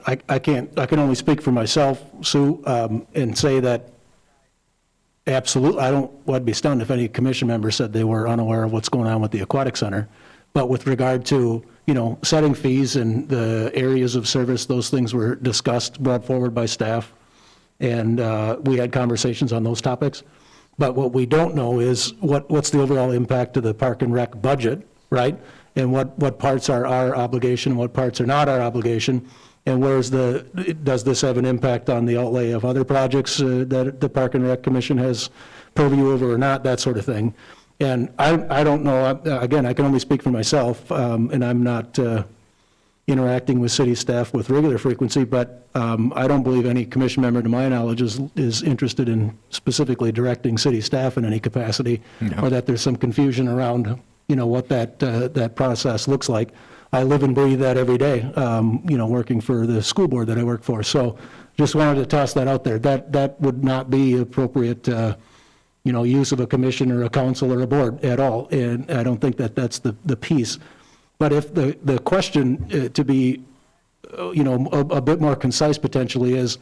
[SPEAKER 8] I can only speak for myself, Sue, and say that absolutely, I'd be stunned if any commission member said they were unaware of what's going on with the aquatic center. But with regard to, setting fees and the areas of service, those things were discussed, brought forward by staff, and we had conversations on those topics. But what we don't know is what's the overall impact to the Park and Rec budget, right? And what parts are our obligation, what parts are not our obligation, and does this have an impact on the outlay of other projects that the Park and Rec Commission has purview over or not, that sort of thing. And I don't know, again, I can only speak for myself, and I'm not interacting with city staff with regular frequency, but I don't believe any commission member, to my knowledge, is interested in specifically directing city staff in any capacity, or that there's some confusion around, what that process looks like. I live and breathe that every day, working for the school board that I work for. So just wanted to toss that out there. That would not be appropriate, use of a commission or a council or a board at all. And I don't think that that's the piece. But if the question to be, a bit more concise potentially is,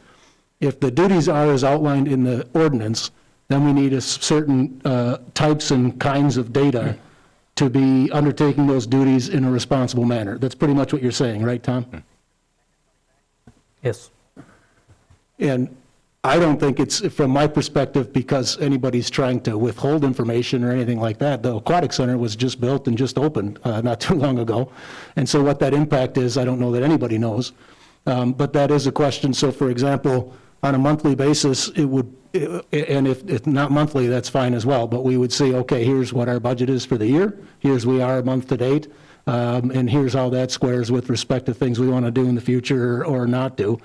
[SPEAKER 8] if the duties are as outlined in the ordinance, then we need a certain types and kinds of data to be undertaking those duties in a responsible manner. That's pretty much what you're saying, right, Tom?
[SPEAKER 2] Yes.
[SPEAKER 8] And I don't think it's, from my perspective, because anybody's trying to withhold information or anything like that. The aquatic center was just built and just opened not too long ago. And so what that impact is, I don't know that anybody knows. But that is a question. So for example, on a monthly basis, it would, and if not monthly, that's fine as well, but we would say, okay, here's what our budget is for the year, here's we are month to date, and here's how that squares with respect to things we want to do in the future or not do.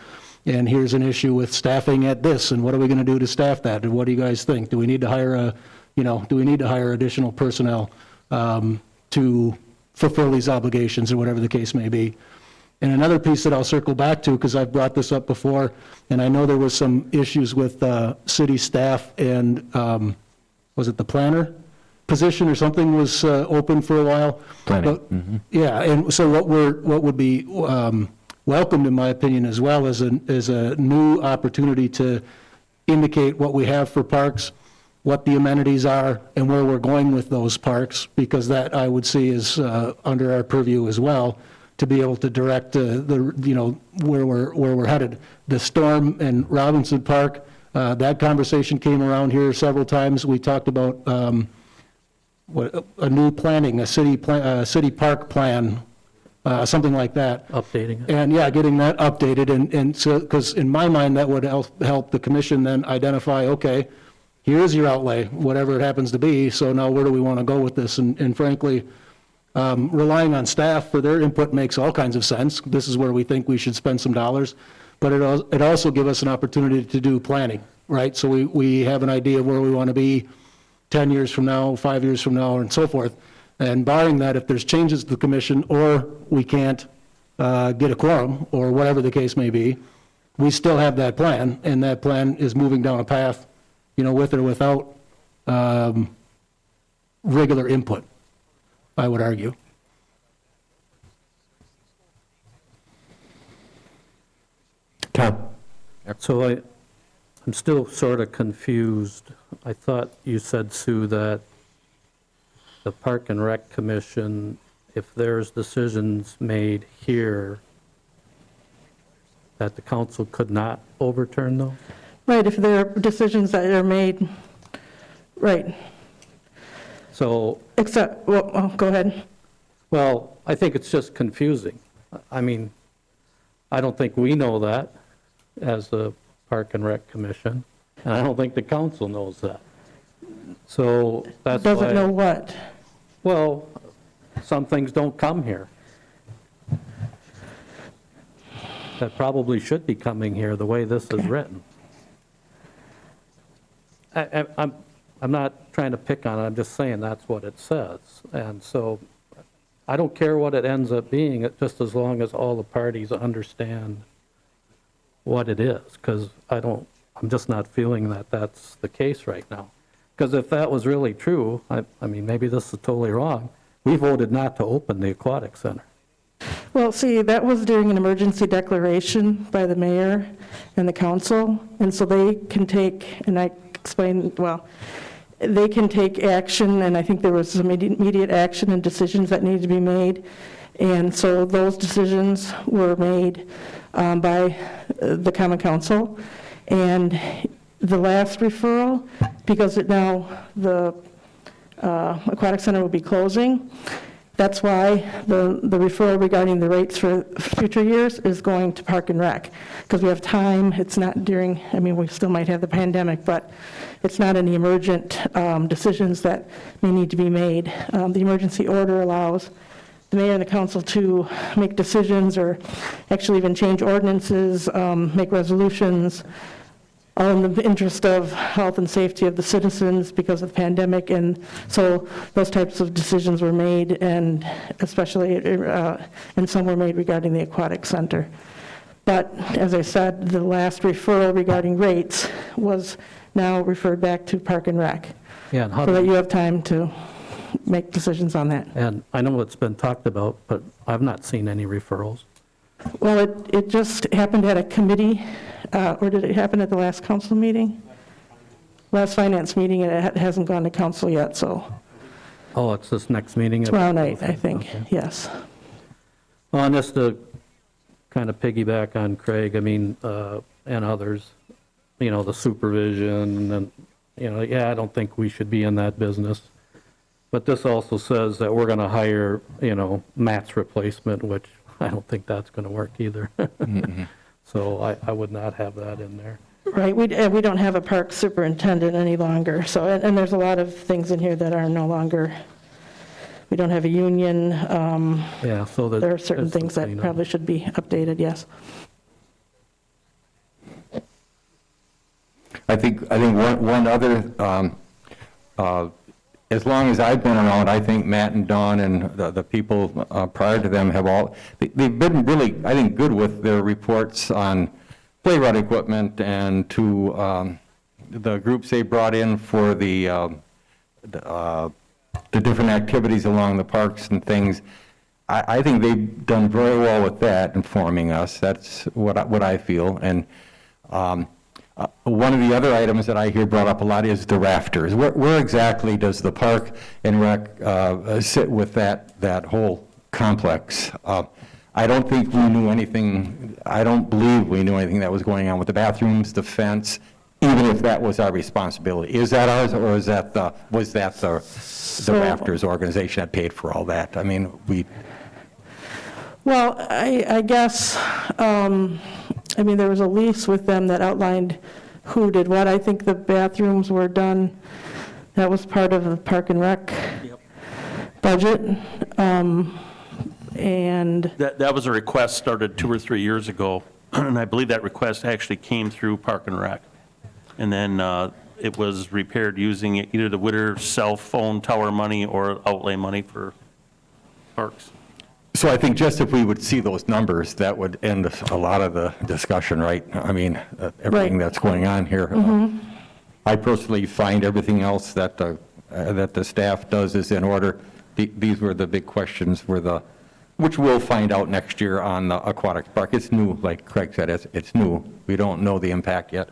[SPEAKER 8] And here's an issue with staffing at this, and what are we going to do to staff that, and what do you guys think? Do we need to hire additional personnel to fulfill these obligations, or whatever the case may be? And another piece that I'll circle back to, because I've brought this up before, and I know there was some issues with city staff, and was it the planner position or something was open for a while?
[SPEAKER 1] Planning.
[SPEAKER 8] Yeah, and so what would be welcomed, in my opinion, as well, as a new opportunity to indicate what we have for parks, what the amenities are, and where we're going with those parks, because that I would see is under our purview as well, to be able to direct where we're headed. The Storm and Robinson Park, that conversation came around here several times. We talked about a new planning, a city park plan, something like that.
[SPEAKER 2] Updating it.
[SPEAKER 8] And yeah, getting that updated, and so, because in my mind, that would help the commission then identify, okay, here's your outlay, whatever it happens to be, so now where do we want to go with this? And frankly, relying on staff for their input makes all kinds of sense. This is where we think we should spend some dollars, but it also gives us an opportunity to do planning, right? So we have an idea of where we want to be 10 years from now, 5 years from now, and so forth. And barring that, if there's changes to the commission, or we can't get a quorum, or whatever the case may be, we still have that plan, and that plan is moving down a path, with or without regular input, I would argue.
[SPEAKER 1] Tom?
[SPEAKER 2] So I'm still sort of confused. I thought you said, Sue, that the Park and Rec Commission, if there's decisions made here, that the council could not overturn those?
[SPEAKER 7] Right, if there are decisions that are made, right,
[SPEAKER 2] So,
[SPEAKER 7] except, well, oh, go ahead.
[SPEAKER 2] well, I think it's just confusing. I mean, I don't think we know that as the Park and Rec Commission, and I don't think the council knows that. So that's why.
[SPEAKER 7] Doesn't know what.
[SPEAKER 2] Well, some things don't come here. That probably should be coming here, the way this is written. I'm not trying to pick on it, I'm just saying that's what it says. And so I don't care what it ends up being, just as long as all the parties understand what it is, because I'm just not feeling that that's the case right now. Because if that was really true, I mean, maybe this is totally wrong, we voted not to open the aquatic center.
[SPEAKER 7] Well, see, that was during an emergency declaration by the mayor and the council, and so they can take, and I explained, well, they can take action, and I think there was some immediate action and decisions that needed to be made, and so those decisions were made by the common council, and the last referral, because the aquatic center will be closing, that's why the referral regarding the rates for future years is going to Park and Rec, because we have time. It's not during, I mean, we still might have the pandemic, but it's not any emergent decisions that may need to be made. The emergency order allows the mayor and the council to make decisions, or actually even change ordinances, make resolutions, all in the interest of health and safety of the citizens because of the pandemic. And so those types of decisions were made, and especially, and some were made regarding the aquatic center. But as I said, the last referral regarding rates was now referred back to Park and Rec,
[SPEAKER 2] Yeah, and how
[SPEAKER 7] so that
[SPEAKER 2] do
[SPEAKER 7] you have time to make decisions on that.
[SPEAKER 2] and I know it's been talked about, but I've not seen any referrals.
[SPEAKER 7] Well, it just happened at a committee, or did it happen at the last council meeting? Last finance meeting, and it hasn't gone to council yet, so
[SPEAKER 2] Oh, it's this next meeting?
[SPEAKER 7] tomorrow night, I think,
[SPEAKER 2] Okay.
[SPEAKER 7] yes.
[SPEAKER 2] Well, and just to kind of piggyback on Craig, I mean, and others, the supervision, and, yeah, I don't think we should be in that business. But this also says that we're going to hire, Matt's replacement, which I don't think that's going to work either. So I would not have that in there.
[SPEAKER 7] Right, we don't have a park superintendent any longer, so, and there's a lot of things in here that are no longer, we don't have a union,
[SPEAKER 2] Yeah, so that.
[SPEAKER 7] there are certain things that probably should be updated, yes.
[SPEAKER 1] I think one other, as long as I've been around, I think Matt and Don and the people prior to them they've been really, I think, good with their reports on play rod equipment, and to the groups they brought in for the different activities along the parks and things. I think they've done very well with that, informing us. That's what I feel. And one of the other items that I hear brought up a lot is the rafters. Where exactly does the Park and Rec sit with that whole complex? I don't think we knew anything, I don't believe we knew anything that was going on with the bathrooms, the fence, even if that was our responsibility. Is that ours, or is that was that the Rafters organization that paid for all that? I mean,
[SPEAKER 7] Well, I guess, I mean, there was a lease with them that outlined who did what. I think the bathrooms were done, that was part of the Park and Rec budget. And,
[SPEAKER 9] That was a request started 2 or 3 years ago, and I believe that request actually came through Park and Rec. And then it was repaired using either the Witter cell phone tower money or outlay money for parks.
[SPEAKER 1] so I think just if we would see those numbers, that would end a lot of the discussion, right? I mean, everything
[SPEAKER 7] Right.
[SPEAKER 1] that's going on here. I personally find everything else that the staff does is in order. These were the big questions, which we'll find out next year on the aquatic park. It's new, like Craig said, it's new. We don't know the impact yet.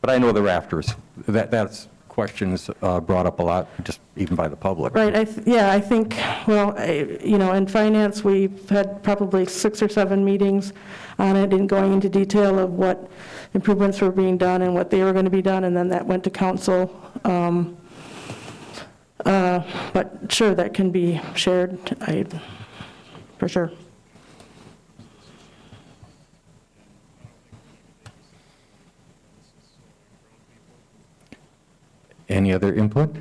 [SPEAKER 1] But I know the Rafters. That's questions brought up a lot, just even by the public.
[SPEAKER 7] right, I think, well, in finance, we've had probably 6 or 7 meetings on it and going into detail of what improvements were being done and what they were going to be done, and then that went to council. But sure, that can be shared, for sure.
[SPEAKER 1] Any other input?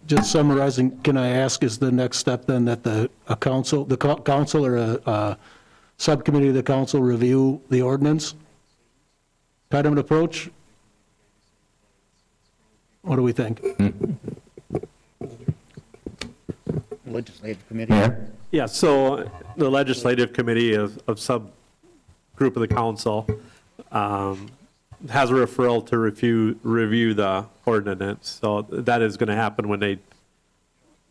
[SPEAKER 8] Just summarizing, can I ask, is the next step then that the council or a subcommittee of the council review the ordinance? Kind of an approach? What do we think?
[SPEAKER 6] Legislative committee.
[SPEAKER 1] Mayor?
[SPEAKER 3] Yeah, so the legislative committee of subgroup of the council has a referral to review the ordinance. So that is going to happen when they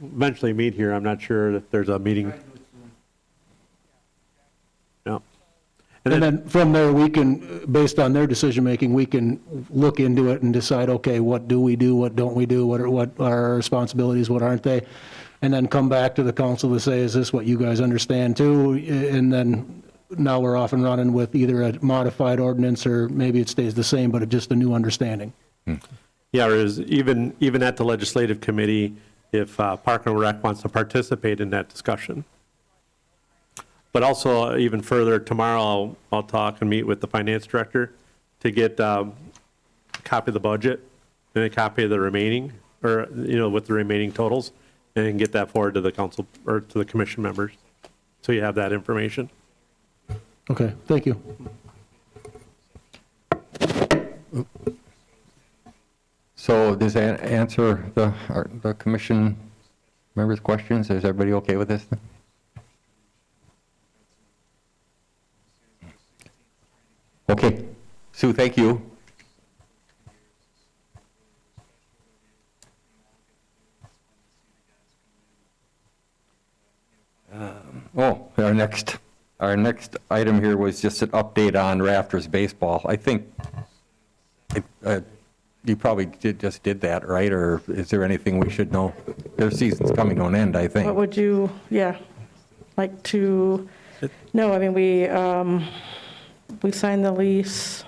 [SPEAKER 3] eventually meet here. I'm not sure if there's a meeting. No.
[SPEAKER 8] And then from there, we can, based on their decision-making, we can look into it and decide, okay, what do, what don't we do, what are our responsibilities, what aren't they? And then come back to the council to say, is this what you guys understand too? And then now we're off and running with either a modified ordinance or maybe it stays the same, but just a new understanding.
[SPEAKER 3] Yeah, or is even at the legislative committee, if Park and Rec wants to participate in that discussion. But also, even further, tomorrow I'll talk and meet with the finance director to get a copy of the budget and a copy of the remaining, or, with the remaining totals, and get that forward to the council, or to the commission members, so you have that information.
[SPEAKER 8] Okay, thank you.
[SPEAKER 1] So does that answer the commission members' questions? Is everybody okay with this? Okay. Sue, thank you. Our next item here was just an update on Rafters baseball. I think you probably just did that, right? Or is there anything we should know? Their season's coming to an end, I think.
[SPEAKER 7] What would you, like to know? I mean, we signed the lease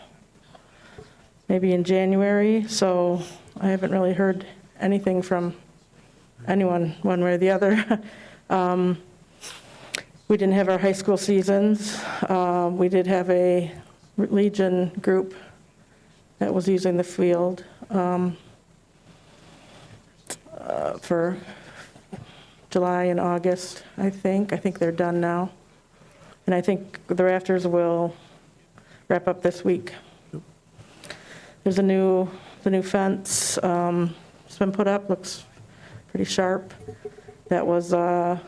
[SPEAKER 7] maybe in January, so I haven't really heard anything from anyone, one way or the other. We didn't have our high school seasons. We did have a Legion group that was using the field for July and August, I think. I think they're done now. And I think the Rafters will wrap up this week. There's the new fence. It's been put up, looks pretty sharp. That was a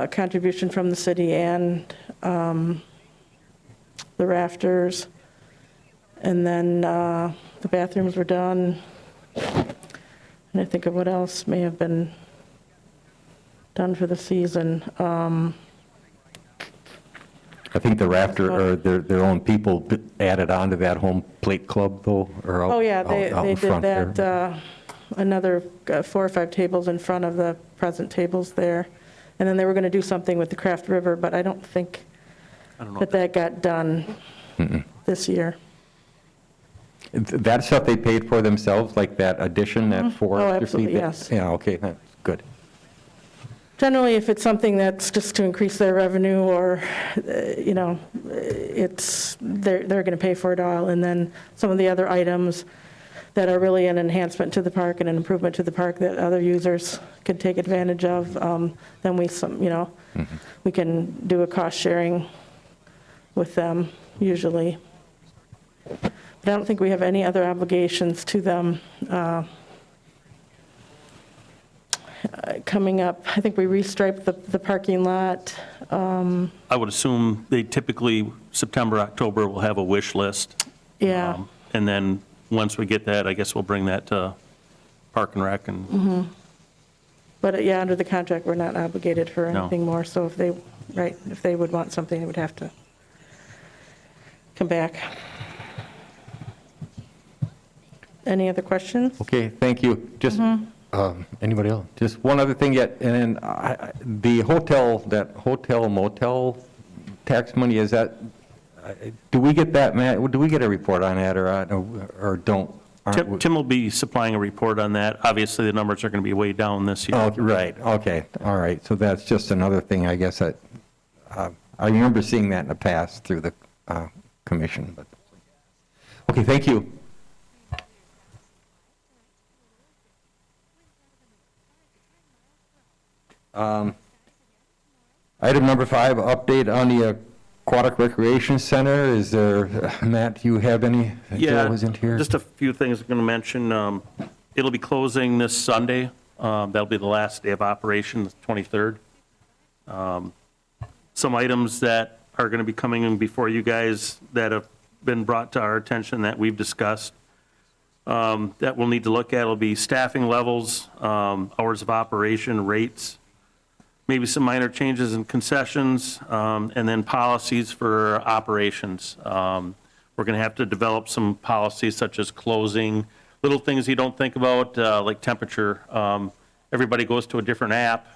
[SPEAKER 7] contribution from the city and the Rafters. And then the bathrooms were done. And I think of what else may have been done for the season.
[SPEAKER 1] I think the Rafter, or their own people added on to that home plate club, though, or out
[SPEAKER 7] Oh, yeah,
[SPEAKER 1] out
[SPEAKER 7] they
[SPEAKER 1] in
[SPEAKER 7] did
[SPEAKER 1] front there.
[SPEAKER 7] that, another 4 or 5 tables in front of the present tables there. And then they were going to do something with the Craft River, but I don't think
[SPEAKER 9] I don't know.
[SPEAKER 7] that got done this year.
[SPEAKER 1] That stuff they paid for themselves, like that addition, that 4
[SPEAKER 7] Oh,
[SPEAKER 1] extra feet?
[SPEAKER 7] absolutely, yes.
[SPEAKER 1] Yeah, okay, that's good.
[SPEAKER 7] Generally, if it's something that's just to increase their revenue or, they're going to pay for it all. And then some of the other items that are really an enhancement to the park and an improvement to the park that other users could take advantage of, then we can do a cost sharing with them usually. But I don't think we have any other obligations to them coming up. I think we restriped the parking lot.
[SPEAKER 9] I would assume they typically, September, October, will have a wish list.
[SPEAKER 7] Yeah,
[SPEAKER 9] And then, once we get that, I guess we'll bring that to Park and Rec and,
[SPEAKER 7] but yeah, under the contract, we're not obligated for
[SPEAKER 9] No.
[SPEAKER 7] anything more. So if they would want something, they would have to come back. Any other questions?
[SPEAKER 1] Okay, thank you. Just, anybody else? Just one other thing yet, and then the hotel, that hotel motel tax money, is that, do we get that, Matt? Do we get a report on that or don't? aren't we-
[SPEAKER 9] Tim will be supplying a report on that. Obviously, the numbers are going to be way down this year.
[SPEAKER 1] Oh, right, okay, all right. So that's just another thing, I guess, that, I remember seeing that in the past through the commission, but, okay, thank you. Item number 5, update on the Aquatic Recreation Center. Is there, Matt, do you have any? Joe was into here?
[SPEAKER 9] Just a few things I'm going to mention. It'll be closing this Sunday. That'll be the last day of operation, the 23rd. Some items that are going to be coming in before you guys that have been brought to our attention that we've discussed that we'll need to look at will be staffing levels, hours of operation, rates, maybe some minor changes in concessions, and then policies for operations. We're going to have to develop some policies such as closing, little things you don't think about, like temperature. Everybody goes to a different app,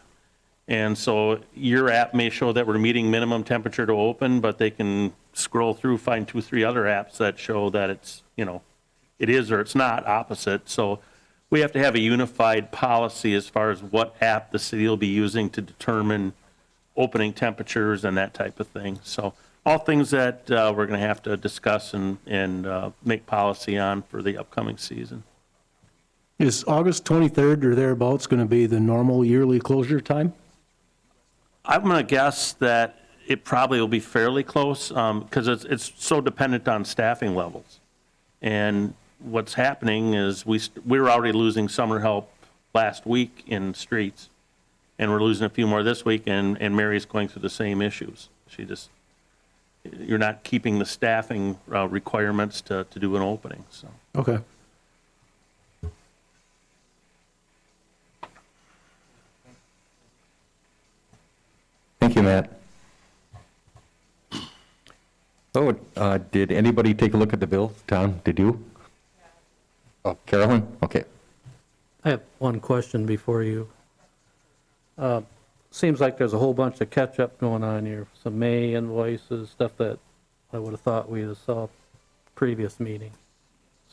[SPEAKER 9] and so your app may show that we're meeting minimum temperature to open, but they can scroll through, find 2, 3 other apps that show that it's, it is or it's not opposite. So we have to have a unified policy as far as what app the city will be using to determine opening temperatures and that type of thing. So all things that we're going to have to discuss and make policy on for the upcoming season.
[SPEAKER 8] Is August 23rd or thereabouts going to be the normal yearly closure time?
[SPEAKER 9] I'm going to guess that it probably will be fairly close because it's so dependent on staffing levels. And what's happening is we were already losing summer help last week in streets, and we're losing a few more this week, and Mary's going through the same issues. You're not keeping the staffing requirements to do an opening, so.
[SPEAKER 8] Okay.
[SPEAKER 1] Thank you, Matt. Oh, did anybody take a look at the bill? Tom, did you? Oh, Carolyn? Okay.
[SPEAKER 2] I have one question before you. Seems like there's a whole bunch of catch-up going on here, some May invoices, stuff that I would have thought we saw previous meeting.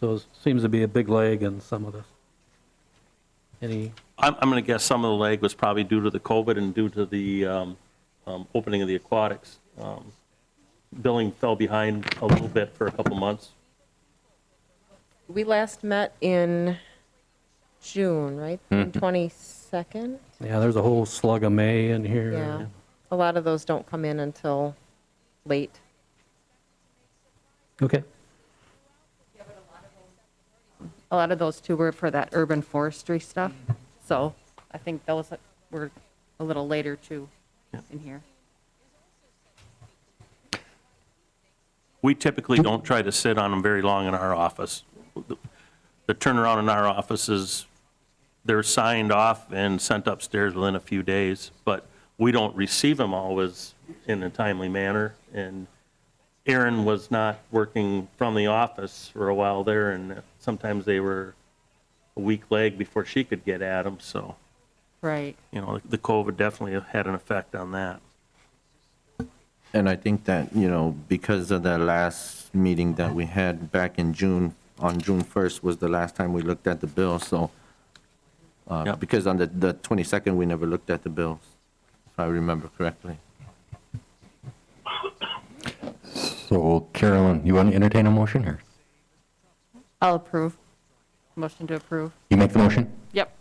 [SPEAKER 2] So it seems to be a big lag in some of this.
[SPEAKER 9] I'm going to guess some of the lag was probably due to the COVID and due to the opening of the aquatics. Billing fell behind a little bit for a couple months.
[SPEAKER 4] We last met in June, right? June 22nd?
[SPEAKER 2] Yeah, there's a whole slug of May in here.
[SPEAKER 4] Yeah. A lot of those don't come in until late.
[SPEAKER 2] Okay.
[SPEAKER 4] A lot of those too were for that urban forestry stuff. So I think those were a little later too in here.
[SPEAKER 9] We typically don't try to sit on them very long in our office. The turnaround in our office is they're signed off and sent upstairs within a few days, but we don't receive them always in a timely manner. And Erin was not working from the office for a while there, and sometimes they were a week lag before she could get at them, so
[SPEAKER 4] Right.
[SPEAKER 9] You know, the COVID definitely had an effect on that.
[SPEAKER 5] And I think that, because of the last meeting that we had back in June, on June 1st was the last time we looked at the bill, so,
[SPEAKER 9] Yep.
[SPEAKER 5] because on the 22nd, we never looked at the bills, if I remember correctly.
[SPEAKER 1] So Carolyn, you want to entertain a motion here?
[SPEAKER 4] I'll approve. Motion to approve.
[SPEAKER 1] You make the motion?
[SPEAKER 4] Yep.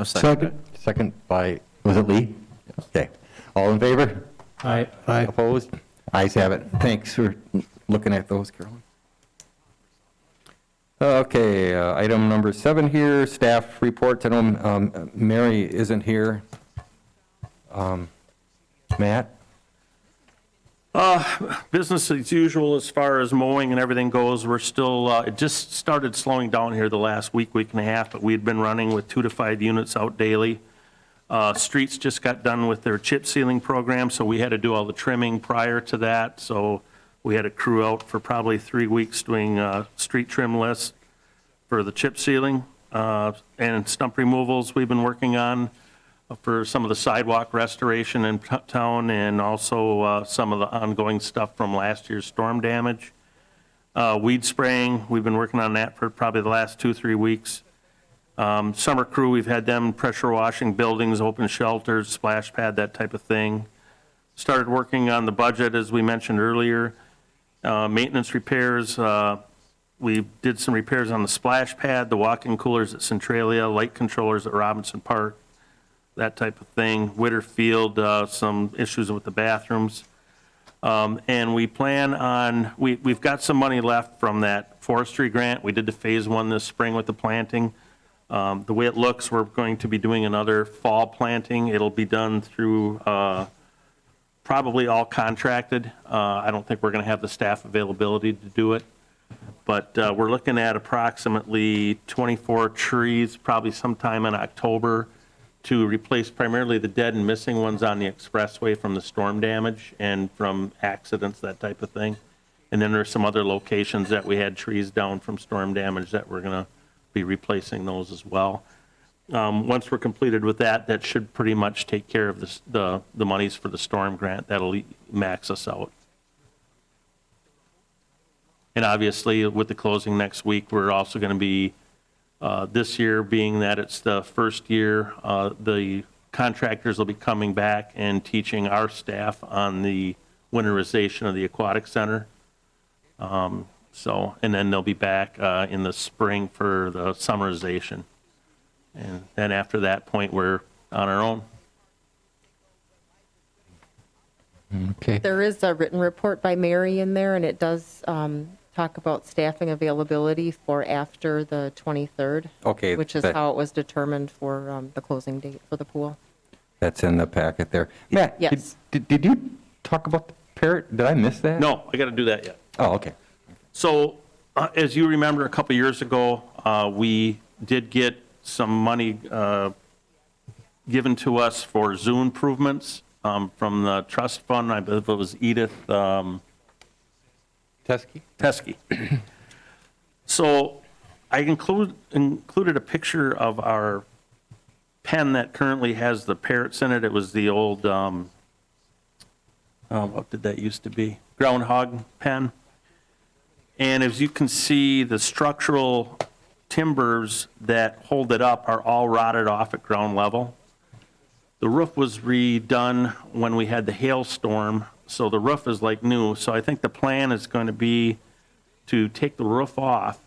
[SPEAKER 5] A second.
[SPEAKER 1] Second by, was it Lee? Okay. All in favor?
[SPEAKER 8] Aye.
[SPEAKER 1] Opposed? Ayes have it. Thanks for looking at those, Carolyn. Okay, item number 7 here, staff reports. I know Mary isn't here. Matt?
[SPEAKER 9] Business as usual as far as mowing and everything goes. We're still, it just started slowing down here the last week and a half, but we'd been running with 2 to 5 units out daily. Streets just got done with their chip sealing program, so we had to do all the trimming prior to that. So we had a crew out for probably 3 weeks doing street trim lists for the chip sealing and stump removals we've been working on for some of the sidewalk restoration in town, and also some of the ongoing stuff from last year's storm damage. Weed spraying, we've been working on that for probably the last 2-3 weeks. Summer crew, we've had them pressure washing buildings, open shelters, splash pad, that type of thing. Started working on the budget, as we mentioned earlier. Maintenance repairs, we did some repairs on the splash pad, the walk-in coolers at Centralia, light controllers at Robinson Park, that type of thing. Whitterfield, some issues with the bathrooms. And we plan on, we've got some money left from that forestry grant. We did the phase 1 this spring with the planting. The way it looks, we're going to be doing another fall planting. It'll be done through probably all contracted. I don't think we're going to have the staff availability to do it. But we're looking at approximately 24 trees, probably sometime in October, to replace primarily the dead and missing ones on the expressway from the storm damage and from accidents, that type of thing. And then there's some other locations that we had trees down from storm damage that we're going to be replacing those as well. Once we're completed with that, that should pretty much take care of the monies for the storm grant. That'll max us out. And obviously, with the closing next week, we're also going to be, this year being that it's the first year, the contractors will be coming back and teaching our staff on the winterization of the aquatic center. And then they'll be back in the spring for the summerization. And then after that point, we're on our own.
[SPEAKER 1] Okay.
[SPEAKER 4] There is a written report by Mary in there, and it does talk about staffing availability for after the 23rd.
[SPEAKER 1] Okay,
[SPEAKER 4] Which is
[SPEAKER 1] that-
[SPEAKER 4] how it was determined for the closing date for the pool.
[SPEAKER 1] That's in the packet there. Matt?
[SPEAKER 4] Yes.
[SPEAKER 1] Did you talk about the parrot? Did I miss that?
[SPEAKER 9] No, I got to do that yet.
[SPEAKER 1] Oh, okay.
[SPEAKER 9] So, as you remember, a couple years ago, we did get some money given to us for zoo improvements from the trust fund. I believe it was Edith
[SPEAKER 1] Teskey?
[SPEAKER 9] Teskey. So, I included a picture of our pen that currently has the parrots in it. It was the old, what did that used to be? Groundhog pen. And as you can see, the structural timbers that hold it up are all rotted off at ground level. The roof was redone when we had the hailstorm, so the roof is like new. So I think the plan is going to be to take the roof off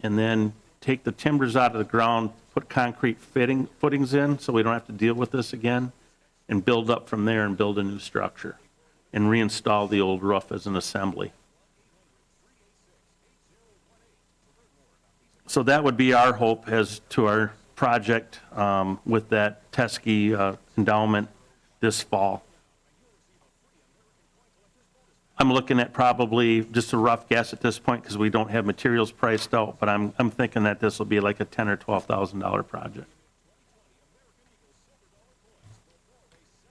[SPEAKER 9] and then take the timbers out of the ground, put concrete footings in so we don't have to deal with this again, and build up from there and build a new structure and reinstall the old roof as an assembly. So that would be our hope as to our project with that Teskey endowment this fall. I'm looking at probably just a rough guess at this point because we don't have materials priced out, but I'm thinking that this will be like a $10,000 or $12,000 project.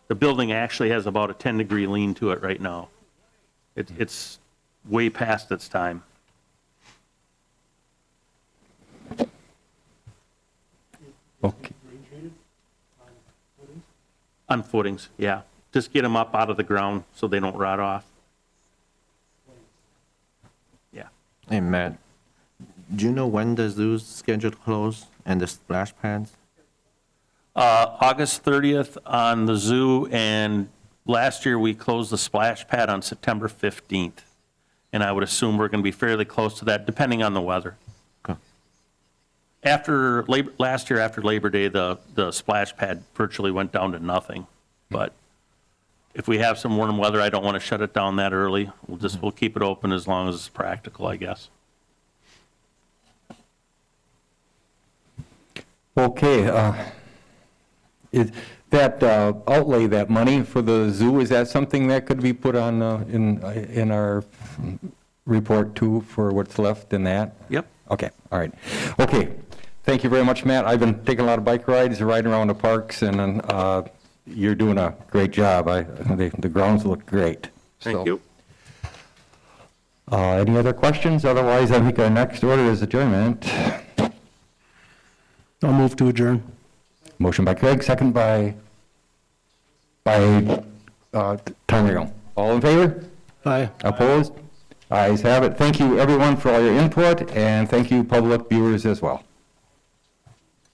[SPEAKER 9] The building actually has about a 10-degree lean to it right now. It's way past its time.
[SPEAKER 1] Okay.
[SPEAKER 9] On footings, yeah. Just get them up out of the ground so they don't rot off. Yeah.
[SPEAKER 5] Hey, Matt, do you know when the zoo's scheduled to close and the splash pads?
[SPEAKER 9] August 30th on the zoo, and last year we closed the splash pad on September 15th. And I would assume we're going to be fairly close to that, depending on the weather.
[SPEAKER 5] Okay.
[SPEAKER 9] Last year after Labor Day, the splash pad virtually went down to nothing. But if we have some warm weather, I don't want to shut it down that early. We'll keep it open as long as it's practical, I guess.
[SPEAKER 1] Okay, that outlay, that money for the zoo, is that something that could be put on, in our report too, for what's left in that?
[SPEAKER 9] Yep.
[SPEAKER 1] Okay, all right. Okay, thank you very much, Matt. I've been taking a lot of bike rides, riding around the parks, and you're doing a great job. The grounds look great.
[SPEAKER 9] Thank
[SPEAKER 1] So,
[SPEAKER 9] you.
[SPEAKER 1] Any other questions? Otherwise, I think our next order is adjournment.
[SPEAKER 8] I'll move to adjourn.
[SPEAKER 1] Motion by Craig, second by Tom. All in favor?
[SPEAKER 8] Aye.
[SPEAKER 1] Opposed? Ayes have it. Thank you, everyone, for all your input, and thank you, public viewers, as well.